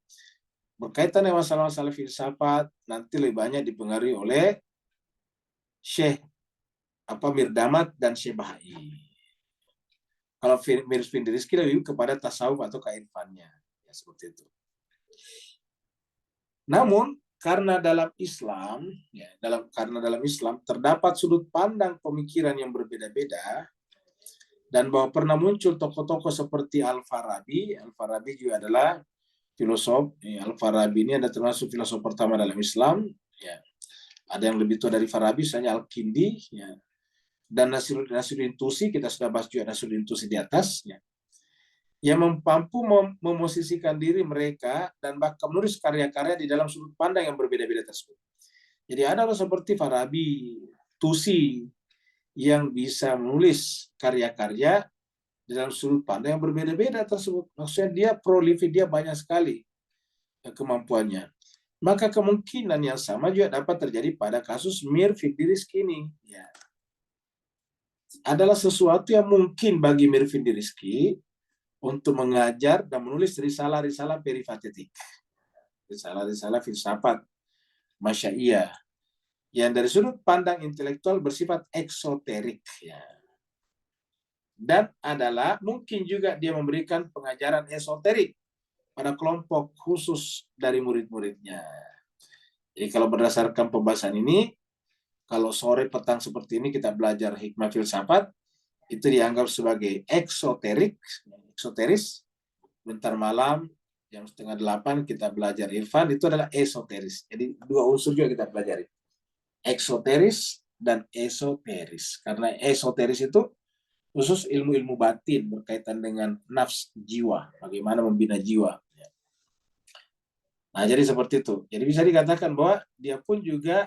Berkaitan dengan masalah-masalah filsafat, nanti lebih banyak dipengaruhi oleh Syekh Mir Damat dan Syekh Bahai. Kalau Mir Findirizki lebih kepada tasawuf atau keirfannya. Ya, seperti itu. Namun, karena dalam Islam terdapat sudut pandang pemikiran yang berbeda-beda, dan bahwa pernah muncul tokoh-tokoh seperti Al-Farabi. Al-Farabi juga adalah filosof. Al-Farabi ini ada termasuk filosof pertama dalam Islam. Ya. Ada yang lebih tua dari Farabi, misalnya Al-Kindi. Ya. Dan Nasiruddin Tusi, kita sudah bahas juga Nasiruddin Tusi di atas. Ya. Yang mampu memosisikan diri mereka dan bahkan menulis karya-karya di dalam sudut pandang yang berbeda-beda tersebut. Jadi ada orang seperti Farabi, Tusi, yang bisa menulis karya-karya dalam sudut pandang yang berbeda-beda tersebut. Maksudnya dia prolific, dia banyak sekali kemampuannya. Maka kemungkinan yang sama juga dapat terjadi pada kasus Mir Firdiriski ini. Ya. Adalah sesuatu yang mungkin bagi Mir Firdiriski untuk mengajar dan menulis risalah-risalah peripatetik. Risalah-risalah filsafat masyaiyah yang dari sudut pandang intelektual bersifat eksoterik. Ya. Dan adalah mungkin juga dia memberikan pengajaran esoterik pada kelompok khusus dari murid-muridnya. Jadi kalau berdasarkan pembahasan ini, kalau sore petang seperti ini kita belajar hikmah filsafat, itu dianggap sebagai eksoteris. Bentar malam, jam 7:30 kita belajar irfan, itu adalah esoteris. Jadi dua unsur juga kita pelajari. Eksoteris dan esoteris. Karena esoteris itu khusus ilmu-ilmu batin berkaitan dengan nafs jiwa, bagaimana membina jiwa. Nah, jadi seperti itu. Jadi bisa dikatakan bahwa dia pun juga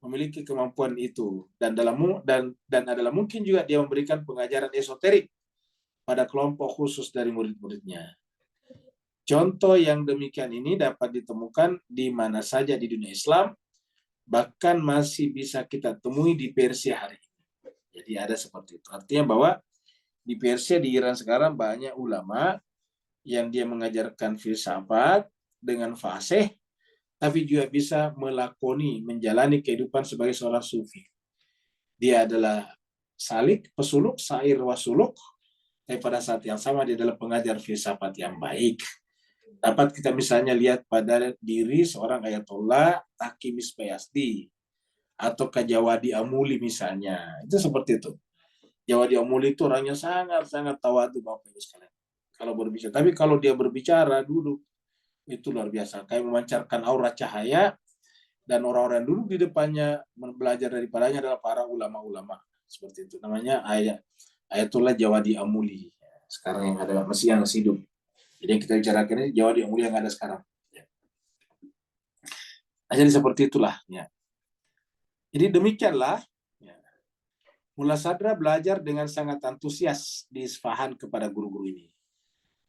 memiliki kemampuan itu dan adalah mungkin juga dia memberikan pengajaran esoterik pada kelompok khusus dari murid-muridnya. Contoh yang demikian ini dapat ditemukan di mana saja di dunia Islam, bahkan masih bisa kita temui di Persia hari ini. Jadi ada seperti itu. Artinya bahwa di Persia, di Iran sekarang banyak ulama yang dia mengajarkan filsafat dengan fasih, tapi juga bisa melakoni, menjalani kehidupan sebagai seorang sufi. Dia adalah salik, pesuluk, syair wasuluk, tapi pada saat yang sama dia adalah pengajar filsafat yang baik. Dapat kita misalnya lihat pada diri seorang Ayatollah Taqi Misbayasdi, atau Jawadi Amuli misalnya. Itu seperti itu. Jawadi Amuli itu orangnya sangat-sangat tawadu, Bapak Ibu sekalian. Kalau berbicara, tapi kalau dia berbicara duduk, itu luar biasa. Kayak memancarkan aura cahaya, dan orang-orang dulu di depannya belajar daripadanya adalah para ulama-ulama. Seperti itu. Namanya Ayatullah Jawadi Amuli. Sekarang yang ada, masih yang hidup. Jadi yang kita bicarakan ini Jawadi Amuli yang ada sekarang. Nah, jadi seperti itulah. Ya. Jadi demikianlah Mullah Sadra belajar dengan sangat antusias di Isfahan kepada guru-guru ini.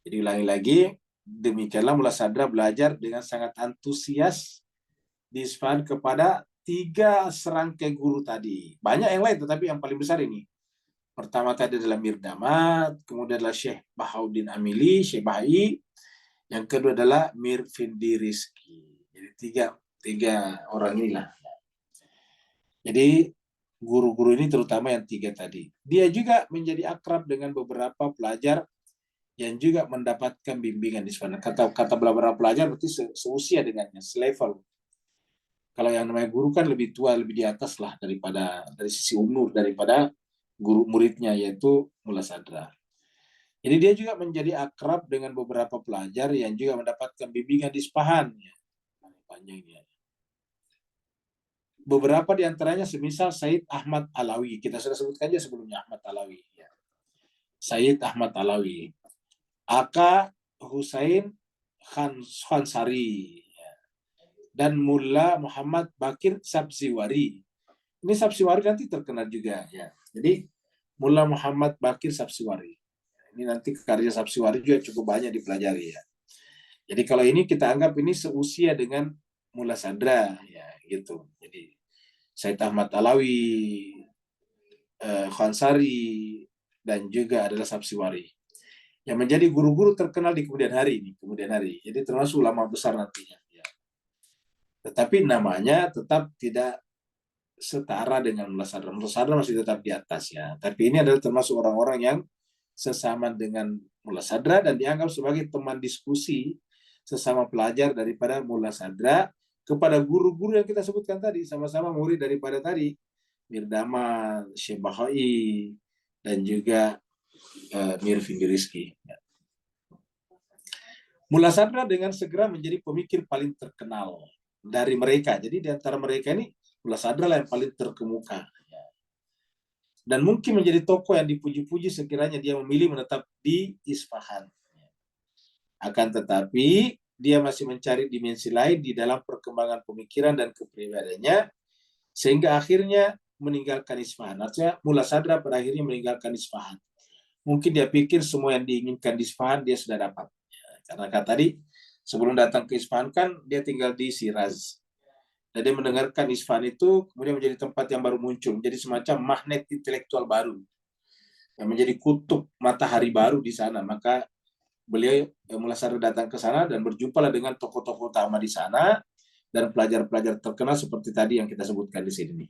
Jadi ulangi lagi, demikianlah Mullah Sadra belajar dengan sangat antusias di Isfahan kepada 3 serangkai guru tadi. Banyak yang lain, tetapi yang paling besar ini. Pertama tadi adalah Mir Damad, kemudian adalah Syekh Bahauddin Amili, Syekh Bahai, yang kedua adalah Mir Firdiriski. Jadi tiga orang inilah. Jadi guru-guru ini terutama yang 3 tadi. Dia juga menjadi akrab dengan beberapa pelajar yang juga mendapatkan bimbingan di sana. Kata beberapa pelajar berarti seusia dengannya, selevel. Kalau yang namanya guru kan lebih tua, lebih di atas lah dari sisi umur daripada guru muridnya, yaitu Mullah Sadra. Jadi dia juga menjadi akrab dengan beberapa pelajar yang juga mendapatkan bimbingan di Isfahan. Panjangnya. Beberapa di antaranya semisal Said Ahmad Alawi. Kita sudah sebutkan aja sebelumnya Ahmad Alawi. Ya. Said Ahmad Alawi. Aka Husain Khansari. Ya. Dan Mullah Muhammad Bakir Sabziwari. Ini Sabziwari nanti terkenal juga. Ya. Jadi Mullah Muhammad Bakir Sabziwari. Ini nanti karya Sabziwari juga cukup banyak dipelajari. Ya. Jadi kalau ini kita anggap ini seusia dengan Mullah Sadra. Ya, gitu. Jadi Said Ahmad Alawi, Khansari, dan juga adalah Sabziwari yang menjadi guru-guru terkenal di kemudian hari. Jadi termasuk ulama besar nantinya. Ya. Tetapi namanya tetap tidak setara dengan Mullah Sadra. Mullah Sadra masih tetap di atas ya. Tapi ini adalah termasuk orang-orang yang sesama dengan Mullah Sadra dan dianggap sebagai teman diskusi sesama pelajar daripada Mullah Sadra kepada guru-guru yang kita sebutkan tadi, sama-sama murid daripada tadi, Mir Damad, Syekh Bahai, dan juga Mir Firdiriski. Mullah Sadra dengan segera menjadi pemikir paling terkenal dari mereka. Jadi di antara mereka ini, Mullah Sadra lah yang paling terkemuka. Dan mungkin menjadi tokoh yang dipuji-puji sekiranya dia memilih menetap di Isfahan. Akan tetapi, dia masih mencari dimensi lain di dalam perkembangan pemikiran dan kepribadiannya, sehingga akhirnya meninggalkan Isfahan. Artinya Mullah Sadra pada akhirnya meninggalkan Isfahan. Mungkin dia pikir semua yang diinginkan di Isfahan dia sudah dapat. Karena tadi sebelum datang ke Isfahan kan dia tinggal di Shiraz. Dan dia mendengarkan Isfahan itu kemudian menjadi tempat yang baru muncul, menjadi semacam magnet intelektual baru, yang menjadi kutub matahari baru di sana. Maka beliau Mullah Sadra datang ke sana dan berjumpalah dengan tokoh-tokoh utama di sana dan pelajar-pelajar terkenal seperti tadi yang kita sebutkan di sini.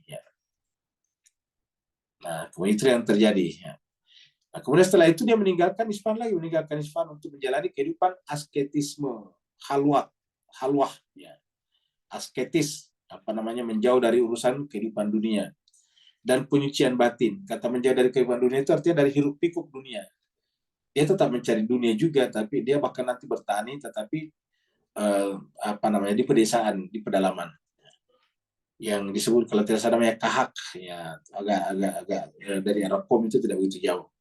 Nah, kemudian itu yang terjadi. Nah, kemudian setelah itu dia meninggalkan Isfahan untuk menjalani kehidupan asketisme, halwah, asketis, menjauh dari urusan kehidupan dunia dan penyucian batin. Kata menjauh dari kehidupan dunia itu artinya dari hiruk pikuk dunia. Dia tetap mencari dunia juga, tapi dia bahkan nanti bertani, tetapi di pedesaan, di pedalaman, yang disebut kalau tidak salah namanya kahak, ya agak dari Arab itu tidak begitu jauh.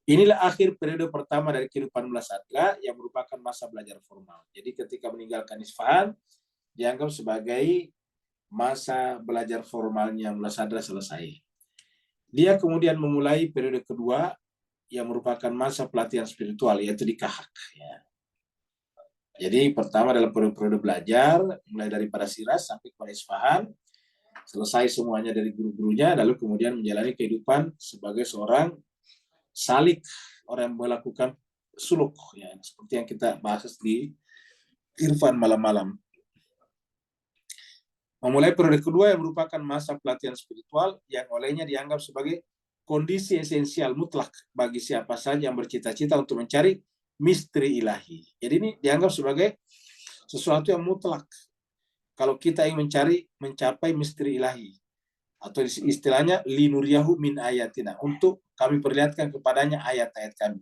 Inilah akhir periode pertama dari kehidupan Mullah Sadra yang merupakan masa belajar formal. Jadi ketika meninggalkan Isfahan, dianggap sebagai masa belajar formalnya Mullah Sadra selesai. Dia kemudian memulai periode kedua yang merupakan masa pelatihan spiritual, yaitu di Kahak. Jadi pertama adalah periode belajar, mulai daripada Shiraz sampai kepada Isfahan, selesai semuanya dari guru-gurunya, lalu kemudian menjalani kehidupan sebagai seorang salik, orang yang melakukan suluk, seperti yang kita bahas di Irfan malam-malam. Memulai periode kedua yang merupakan masa pelatihan spiritual yang olehnya dianggap sebagai kondisi esensial mutlak bagi siapa saja yang bercita-cita untuk mencari misteri ilahi. Jadi ini dianggap sebagai sesuatu yang mutlak. Kalau kita ingin mencapai misteri ilahi, atau istilahnya linuriyahu min ayatina, untuk kami perlihatkan kepadanya ayat-ayat kami,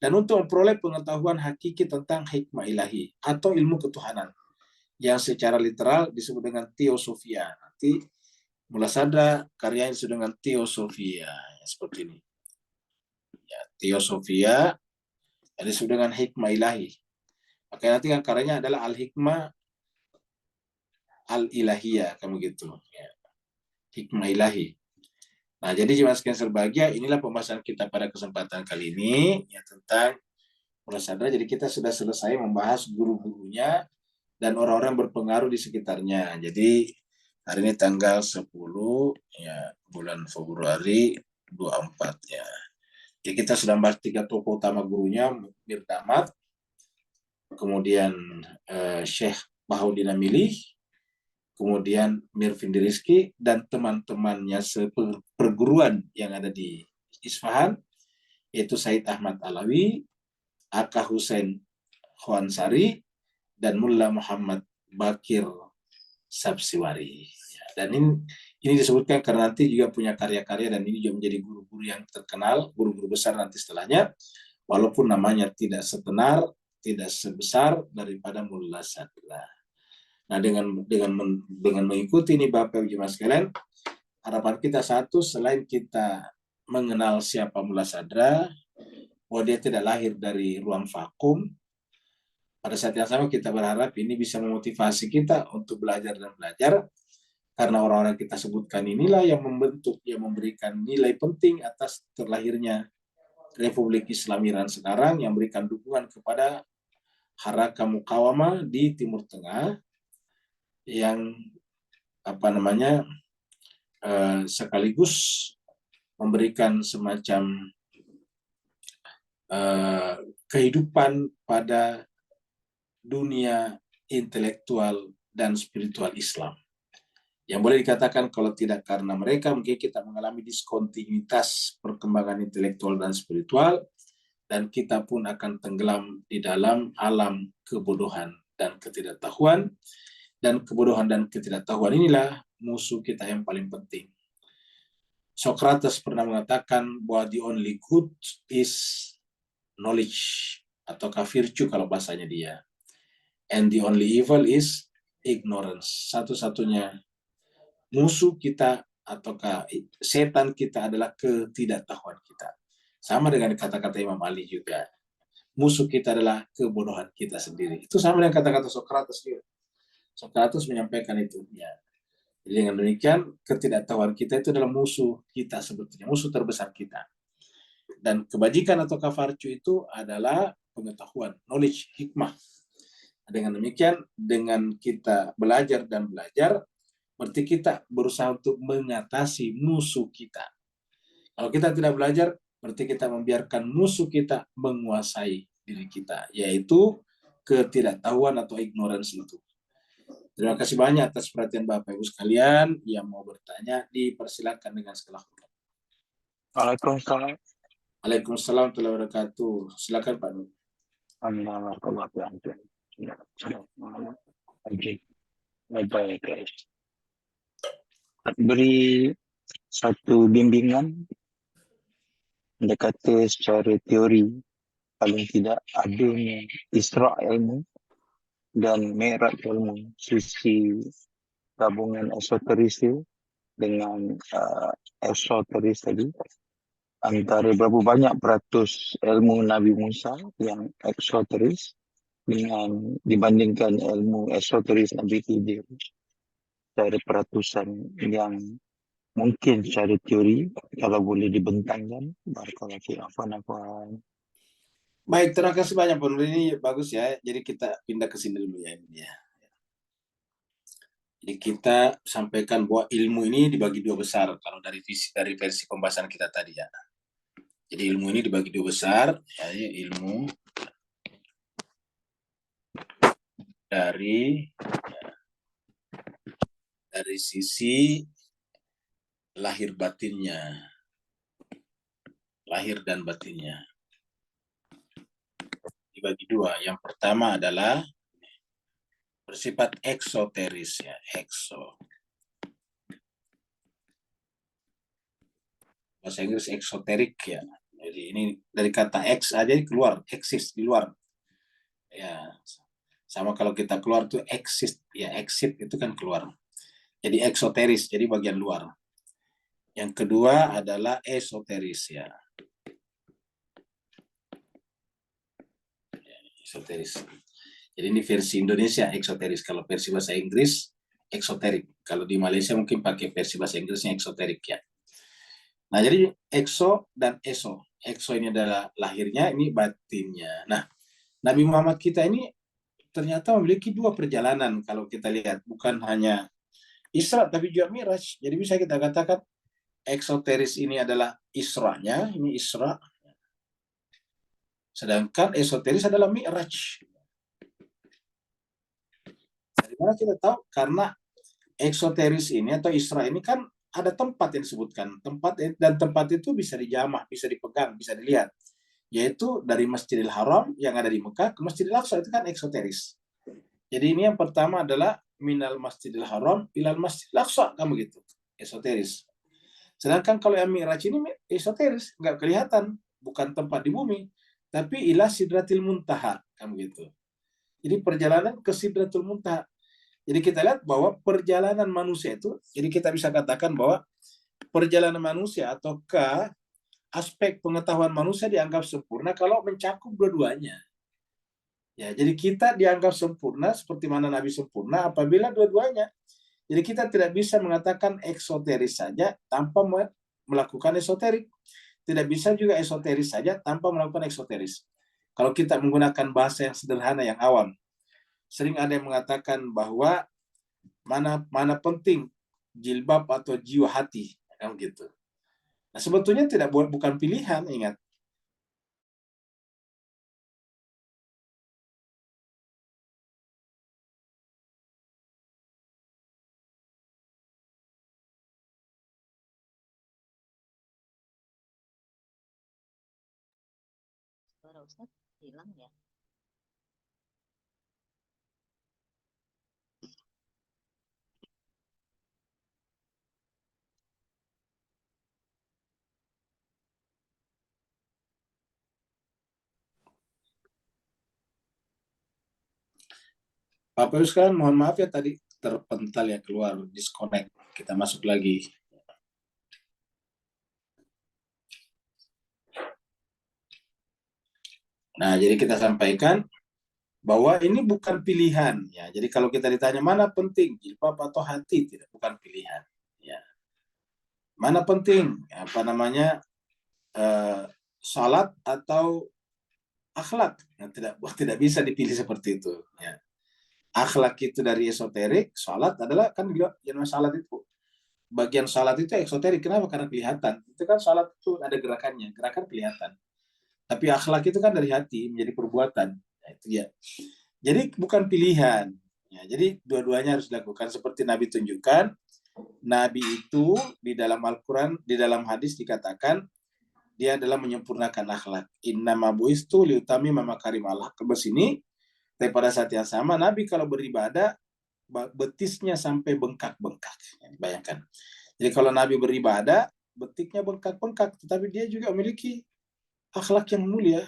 dan untuk memperoleh pengetahuan hakiki tentang hikmah ilahi atau ilmu ketuhanan yang secara literal disebut dengan teosofia. Nanti Mullah Sadra karyanya disebut dengan teosofia, seperti ini. Teosofia disebut dengan hikmah ilahi. Maka nanti kan karyanya adalah al-hikmah al-ilahiyah, kamu gitu. Hikmah ilahi. Nah, jadi jemaah sekalian berbahagia, inilah pembahasan kita pada kesempatan kali ini tentang Mullah Sadra. Jadi kita sudah selesai membahas guru-gurunya dan orang-orang berpengaruh di sekitarnya. Jadi hari ini tanggal 10 bulan Februari 24 . Jadi kita sudah membahas 3 tokoh utama gurunya, Mir Damad, kemudian Syekh Bahauddin Amili, kemudian Mir Findirizki, dan teman-temannya seperguruan yang ada di Isfahan, yaitu Said Ahmad Alawi, Aka Hussein Khwansari, dan Mullah Muhammad Bakir Sabsiwari. Dan ini disebutkan karena nanti juga punya karya-karya, dan ini juga menjadi guru-guru yang terkenal, guru-guru besar nanti setelahnya, walaupun namanya tidak setenar, tidak sebesar daripada Mullah Sadra. Nah, dengan mengikuti ini Bapak Ibu Jemaah sekalian, harapan kita satu, selain kita mengenal siapa Mullah Sadra, bahwa dia tidak lahir dari ruang vakum, pada saat yang sama kita berharap ini bisa memotivasi kita untuk belajar dan belajar, karena orang-orang kita sebutkan inilah yang membentuk, yang memberikan nilai penting atas terlahirnya Republik Islam Iran sekarang, yang memberikan dukungan kepada Harakah Mukawamah di Timur Tengah, yang sekaligus memberikan semacam kehidupan pada dunia intelektual dan spiritual Islam. Yang boleh dikatakan kalau tidak karena mereka, mungkin kita mengalami diskontinuitas perkembangan intelektual dan spiritual, dan kita pun akan tenggelam di dalam alam kebodohan dan ketidaktahuan. Dan kebodohan dan ketidaktahuan inilah musuh kita yang paling penting. Socrates pernah mengatakan bahwa the only good is knowledge, ataukah virtue kalau bahasanya dia. And the only evil is ignorance. Satu-satunya musuh kita ataukah setan kita adalah ketidaktahuan kita. Sama dengan kata-kata Imam Ali juga. Musuh kita adalah kebodohan kita sendiri. Itu sama dengan kata-kata Socrates juga. Socrates menyampaikan itu. Jadi dengan demikian, ketidaktahuan kita itu adalah musuh kita sebetulnya, musuh terbesar kita. Dan kebajikan atau kafarcu itu adalah pengetahuan, knowledge, hikmah. Dengan demikian, dengan kita belajar dan belajar, berarti kita berusaha untuk mengatasi musuh kita. Kalau kita tidak belajar, berarti kita membiarkan musuh kita menguasai diri kita, yaitu ketidaktahuan atau ignorance itu. Terima kasih banyak atas perhatian Bapak Ibu sekalian. Yang mau bertanya, dipersilakan dengan segala hormat. Waalaikumsalam. Waalaikumsalam warahmatullahi wabarakatuh. Silakan Pak Nur. Baik, guys. Beri satu bimbingan, dia kata secara teori, paling tidak adanya Isra' ilmu dan Mi'raj ilmu, sisi gabungan esoteris dengan esoteris tadi, antara berapa banyak peratus ilmu Nabi Musa yang eksoteris dengan dibandingkan ilmu esoteris Nabi Khidir, secara peratusan yang mungkin secara teori kalau boleh dibentangkan. Barakallahu fiik. Afwan. Baik, terima kasih banyak Pak Nur. Ini bagus ya. Jadi kita pindah ke sini dulu ya. Jadi kita sampaikan bahwa ilmu ini dibagi dua besar kalau dari versi pembahasan kita tadi ya. Jadi ilmu ini dibagi dua besar, ya, ilmu dari sisi lahir batinnya, lahir dan batinnya. Dibagi dua. Yang pertama adalah bersifat eksoteris ya, bahasa Inggris eksoterik ya. Jadi ini dari kata ex aja keluar, eksis di luar. Ya, sama kalau kita keluar tuh exist ya, exit itu kan keluar. Jadi eksoteris, jadi bagian luar. Yang kedua adalah esoteris ya. Esoteris. Jadi ini versi Indonesia eksoteris. Kalau versi bahasa Inggris eksoterik. Kalau di Malaysia mungkin pakai versi bahasa Inggrisnya eksoterik ya. Nah, jadi ekso dan eso. Ekso ini adalah lahirnya, ini batinnya. Nah, Nabi Muhammad kita ini ternyata memiliki dua perjalanan kalau kita lihat. Bukan hanya Isra, tapi juga Miraj. Jadi bisa kita katakan eksoteris ini adalah Isra-nya, ini Isra. Sedangkan esoteris adalah Mi'raj. Dari mana kita tahu? Karena eksoteris ini atau Isra ini kan ada tempat yang disebutkan. Tempat itu bisa dijamah, bisa dipegang, bisa dilihat. Yaitu dari Masjidil Haram yang ada di Mekah ke Masjidil Aqsa, itu kan eksoteris. Jadi ini yang pertama adalah minal Masjidil Haram ilal Masjidil Aqsa, kan begitu. Esoteris. Sedangkan kalau yang Mi'raj ini esoteris, nggak kelihatan, bukan tempat di bumi, tapi ila Sidratil Muntaha, kan begitu. Jadi perjalanan ke Sidratul Muntaha. Jadi kita lihat bahwa perjalanan manusia itu, jadi kita bisa katakan bahwa perjalanan manusia atau ke aspek pengetahuan manusia dianggap sempurna kalau mencakup dua-duanya. Ya, jadi kita dianggap sempurna seperti mana Nabi sempurna apabila dua-duanya. Jadi kita tidak bisa mengatakan eksoteris saja tanpa melakukan esoterik. Tidak bisa juga esoteris saja tanpa melakukan eksoteris. Kalau kita menggunakan bahasa yang sederhana, yang awam, sering ada yang mengatakan bahwa mana penting jilbab atau jiwa hati, kan gitu. Nah, sebetulnya bukan pilihan, ingat. Suara Ustaz hilang ya? Bapak Ibu sekalian, mohon maaf ya tadi terpental ya, keluar, disconnect. Kita masuk lagi. Nah, jadi kita sampaikan bahwa ini bukan pilihan ya. Jadi kalau kita ditanya mana penting, jilbab atau hati, tidak, bukan pilihan ya. Mana penting salat atau akhlak? Ya, tidak bisa dipilih seperti itu ya. Akhlak itu dari esoterik, salat adalah kan juga yang salat itu. Bagian salat itu eksoterik. Kenapa? Karena kelihatan. Itu kan salat itu ada gerakannya, gerakan kelihatan. Tapi akhlak itu kan dari hati menjadi perbuatan. Nah, itu ya. Jadi bukan pilihan. Ya, jadi dua-duanya harus dilakukan seperti Nabi tunjukkan. Nabi itu di dalam Al-Quran, di dalam hadis dikatakan dia adalah menyempurnakan akhlak. Innama buistu liutami mamakarim Allah. Ke sini, tapi pada saat yang sama Nabi kalau beribadah betisnya sampai bengkak-bengkak. Bayangkan. Jadi kalau Nabi beribadah betiknya bengkak-bengkak, tetapi dia juga memiliki akhlak yang mulia.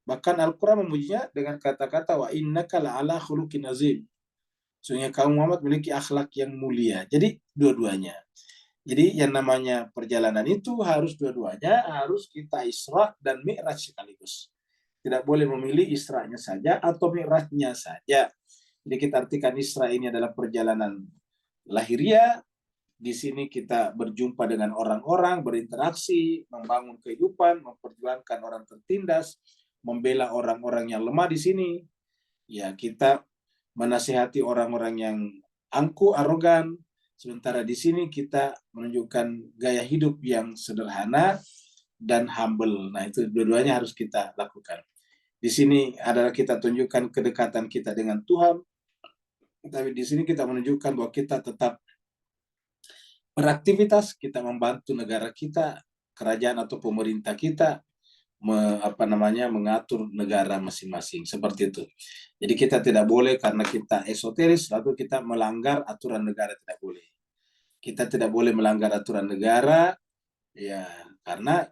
Bahkan Al-Quran memujinya dengan kata-kata wa innaka la'ala khuluqin azim. Sesungguhnya kaum Muhammad memiliki akhlak yang mulia. Jadi dua-duanya. Jadi yang namanya perjalanan itu harus dua-duanya, harus kita Isra dan Mi'raj sekaligus. Tidak boleh memilih Isra-nya saja atau Mi'raj-nya saja. Jadi kita artikan Isra ini adalah perjalanan lahiriah. Di sini kita berjumpa dengan orang-orang, berinteraksi, membangun kehidupan, memperjuangkan orang tertindas, membela orang-orang yang lemah di sini. Ya, kita menasihati orang-orang yang angkuh, arogan. Sementara di sini kita menunjukkan gaya hidup yang sederhana dan humble. Nah, itu dua-duanya harus kita lakukan. Di sini adalah kita tunjukkan kedekatan kita dengan Tuhan. Tapi di sini kita menunjukkan bahwa kita tetap beraktivitas, kita membantu negara kita, kerajaan atau pemerintah kita mengatur negara masing-masing seperti itu. Jadi kita tidak boleh karena kita esoteris lalu kita melanggar aturan negara, tidak boleh. Kita tidak boleh melanggar aturan negara ya karena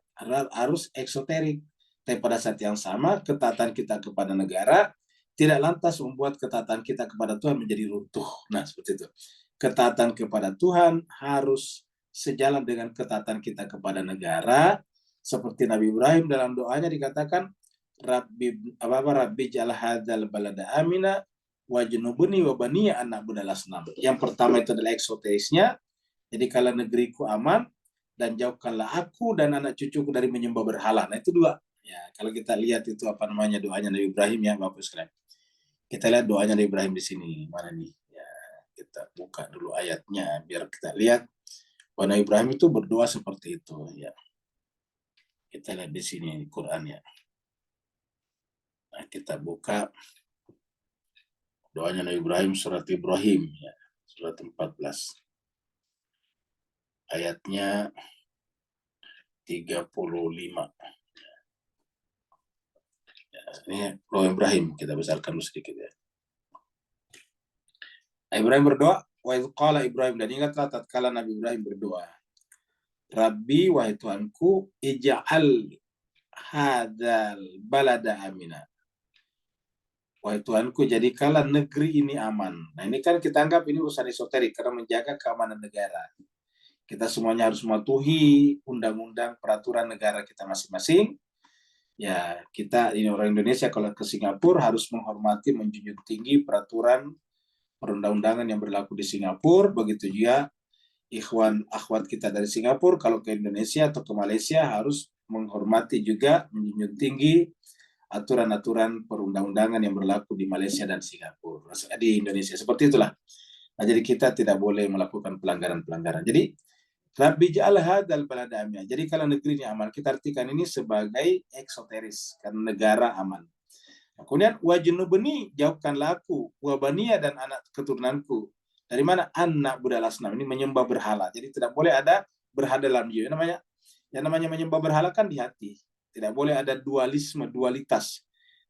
harus eksoterik. Tapi pada saat yang sama ketaatan kita kepada negara tidak lantas membuat ketaatan kita kepada Tuhan menjadi runtuh. Nah, seperti itu. Ketaatan kepada Tuhan harus sejalan dengan ketaatan kita kepada negara. Seperti Nabi Ibrahim dalam doanya dikatakan Rabbi ja'al hadzal balada amina wajnubni wa baniya an na'budal asnam. Yang pertama itu adalah eksoterisnya. Jadi kalau negeriku aman dan jauhkanlah aku dan anak cucuku dari menyembah berhala. Nah, itu dua. Ya, kalau kita lihat itu doanya Nabi Ibrahim ya, Bapak sekalian. Kita lihat doanya Nabi Ibrahim di sini. Mana nih? Ya, kita buka dulu ayatnya biar kita lihat bahwa Nabi Ibrahim itu berdoa seperti itu ya. Kita lihat di sini di Quran ya. Nah, kita buka doanya Nabi Ibrahim surat Ibrahim ya, surat 14. Ayatnya 35. Ya, ini doa Ibrahim, kita besarkan dulu sedikit ya. Ibrahim berdoa, wa qala Ibrahim, dan ingatlah tatkala Nabi Ibrahim berdoa, Rabbi wahai Tuhanku, ija'al hadzal balada amina. Wahai Tuhanku, jadikanlah negeri ini aman. Nah, ini kan kita anggap ini urusan esoterik karena menjaga keamanan negara. Kita semuanya harus mematuhi undang-undang peraturan negara kita masing-masing. Ya, kita ini orang Indonesia kalau ke Singapura harus menghormati, menjunjung tinggi peraturan perundang-undangan yang berlaku di Singapura. Begitu juga ikhwan akhwat kita dari Singapura kalau ke Indonesia atau ke Malaysia harus menghormati juga, menjunjung tinggi aturan-aturan perundang-undangan yang berlaku di Malaysia dan Singapura, di Indonesia. Seperti itulah. Nah, jadi kita tidak boleh melakukan pelanggaran-pelanggaran. Jadi Rabbi ja'al hadzal balada amina. Jadi kalau negeri ini aman, kita artikan ini sebagai eksoteris karena negara aman. Kemudian wajnubni, jauhkanlah aku, wabaniya dan anak keturunanku. Dari mana? Anak budal asnam, ini menyembah berhala. Jadi tidak boleh ada berhala dalam jiwa. Yang namanya menyembah berhala kan di hati. Tidak boleh ada dualisme, dualitas.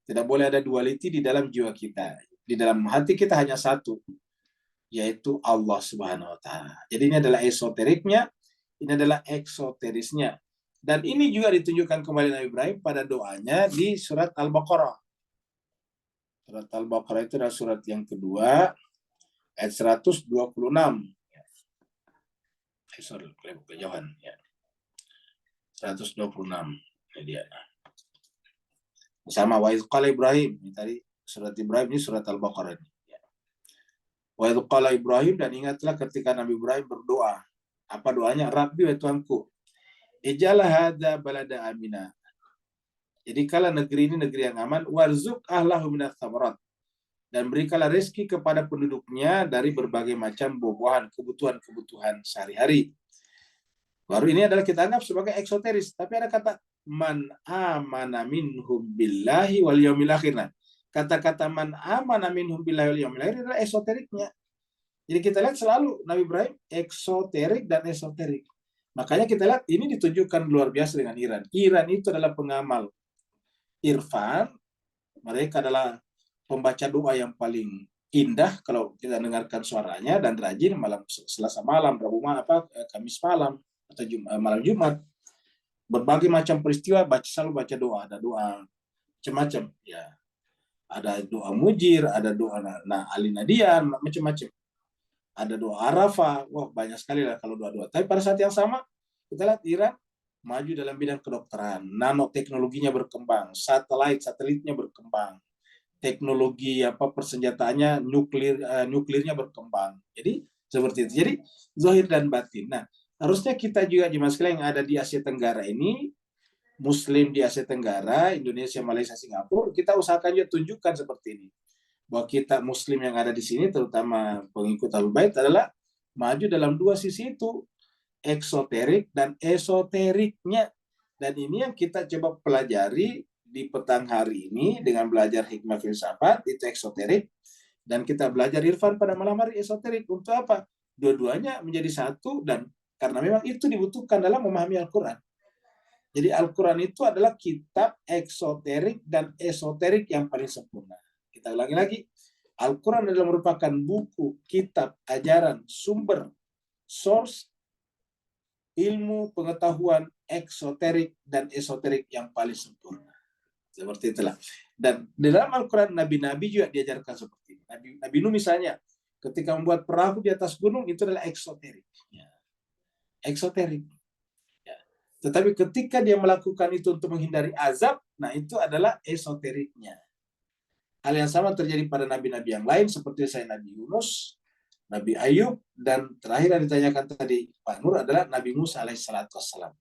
Tidak boleh ada duality di dalam jiwa kita. Di dalam hati kita hanya satu, yaitu Allah Subhanahu wa taala. Jadi ini adalah esoteriknya, ini adalah eksoterisnya. Dan ini juga ditunjukkan kembali Nabi Ibrahim pada doanya di surat Al-Baqarah. Surat Al-Baqarah itu adalah surat yang kedua, ayat 126. Sorry, kejauhan. Ya. 126. Ini dia. Sama wa qala Ibrahim. Ini tadi Surat Ibrahim ini surat Al-Baqarah ini. Wa idh qala Ibrahim, dan ingatlah ketika Nabi Ibrahim berdoa. Apa doanya? Rabbi wa Tuhanku, ij'al hadza balada amina. Jadi kala negeri ini negeri yang aman, warzuq ahlahu minats tsamarat, dan berikanlah rezeki kepada penduduknya dari berbagai macam buah-buahan, kebutuhan-kebutuhan sehari-hari. Baru ini adalah kita anggap sebagai eksoteris, tapi ada kata man amana minhum billahi wal yaumil akhir. Nah, kata-kata man amana minhum billahi wal yaumil akhir adalah esoteriknya. Jadi kita lihat selalu Nabi Ibrahim eksoterik dan esoterik. Makanya kita lihat ini ditunjukkan luar biasa dengan Iran. Iran itu adalah pengamal irfan, mereka adalah pembaca doa yang paling indah kalau kita dengarkan suaranya, dan rajin malam Selasa malam, Rabu malam, Kamis malam atau malam Jumat. Berbagai macam peristiwa selalu baca doa, ada doa macam-macam ya. Ada doa mujir, ada doa alinadian, macam-macam. Ada doa Arafah, wah banyak sekali lah kalau doa-doa. Tapi pada saat yang sama kita lihat Iran maju dalam bidang kedokteran, nanoteknologinya berkembang, satelitnya berkembang, teknologi persenjataannya nuklirnya berkembang. Jadi seperti itu. Jadi zahir dan batin. Nah, harusnya kita juga jemaah sekalian yang ada di Asia Tenggara ini, Muslim di Asia Tenggara, Indonesia, Malaysia, Singapura, kita usahakan juga tunjukkan seperti ini. Bahwa kita Muslim yang ada di sini, terutama pengikut Ahlul Bait, adalah maju dalam dua sisi itu, eksoterik dan esoteriknya. Dan ini yang kita coba pelajari di petang hari ini dengan belajar hikmah filsafat, itu eksoterik, dan kita belajar irfan pada malam hari esoterik. Untuk apa? Dua-duanya menjadi satu, dan karena memang itu dibutuhkan dalam memahami Al-Quran. Jadi Al-Quran itu adalah kitab eksoterik dan esoterik yang paling sempurna. Kita ulangi lagi, Al-Quran adalah merupakan buku, kitab, ajaran, sumber, source, ilmu, pengetahuan, eksoterik dan esoterik yang paling sempurna. Seperti itulah. Dan di dalam Al-Quran, Nabi-Nabi juga diajarkan seperti ini. Nabi Nuh misalnya, ketika membuat perahu di atas gunung, itu adalah eksoterik. Ya. Eksoterik. Ya. Tetapi ketika dia melakukan itu untuk menghindari azab, nah itu adalah esoteriknya. Hal yang sama terjadi pada Nabi-Nabi yang lain, seperti Nabi Yunus, Nabi Ayub, dan terakhir yang ditanyakan tadi Pak Nur adalah Nabi Musa alaihissalam.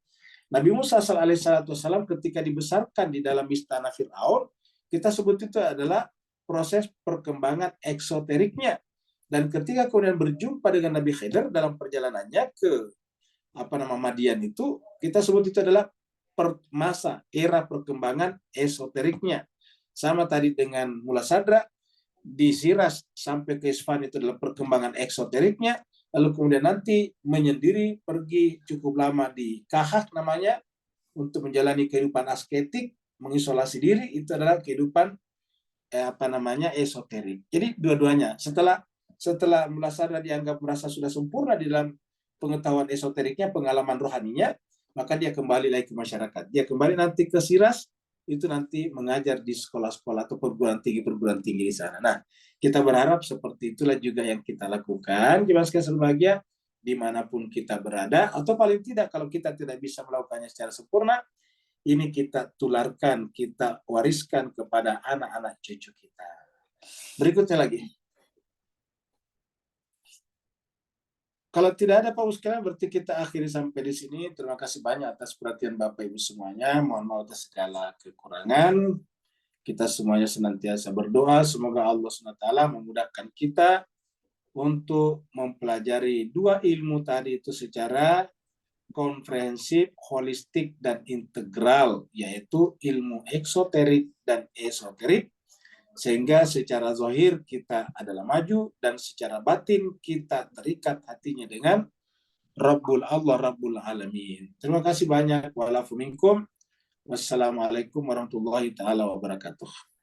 Nabi Musa alaihissalam ketika dibesarkan di dalam istana Fir'aun, kita sebut itu adalah proses perkembangan eksoteriknya. Dan ketika kemudian berjumpa dengan Nabi Khidir dalam perjalanannya ke Madian itu, kita sebut itu adalah masa era perkembangan esoteriknya. Sama tadi dengan Mula Sadra, di Siras sampai ke Isfahan itu adalah perkembangan eksoteriknya, lalu kemudian nanti menyendiri pergi cukup lama di Kahak namanya untuk menjalani kehidupan asketik, mengisolasi diri, itu adalah kehidupan esoterik. Jadi dua-duanya setelah Mula Sadra dianggap merasa sudah sempurna di dalam pengetahuan esoteriknya, pengalaman rohaninya, maka dia kembali lagi ke masyarakat. Dia kembali nanti ke Siras, itu nanti mengajar di sekolah-sekolah atau perguruan tinggi di sana. Nah, kita berharap seperti itulah juga yang kita lakukan. Jemaah sekalian berbahagia, dimanapun kita berada, atau paling tidak kalau kita tidak bisa melakukannya secara sempurna, ini kita tularkan, kita wariskan kepada anak-anak cucu kita. Berikutnya lagi. Kalau tidak ada Pak sekalian, berarti kita akhiri sampai di sini. Terima kasih banyak atas perhatian Bapak Ibu semuanya. Mohon maaf atas segala kekurangan. Kita semuanya senantiasa berdoa. Semoga Allah SWT memudahkan kita untuk mempelajari dua ilmu tadi itu secara komprehensif, holistik, dan integral, yaitu ilmu eksoterik dan esoterik. Sehingga secara zahir kita adalah maju, dan secara batin kita terikat hatinya dengan Rabbul Alamin. Terima kasih banyak. Wa'alafu minkum. Wassalamualaikum warahmatullahi taala wabarakatuh.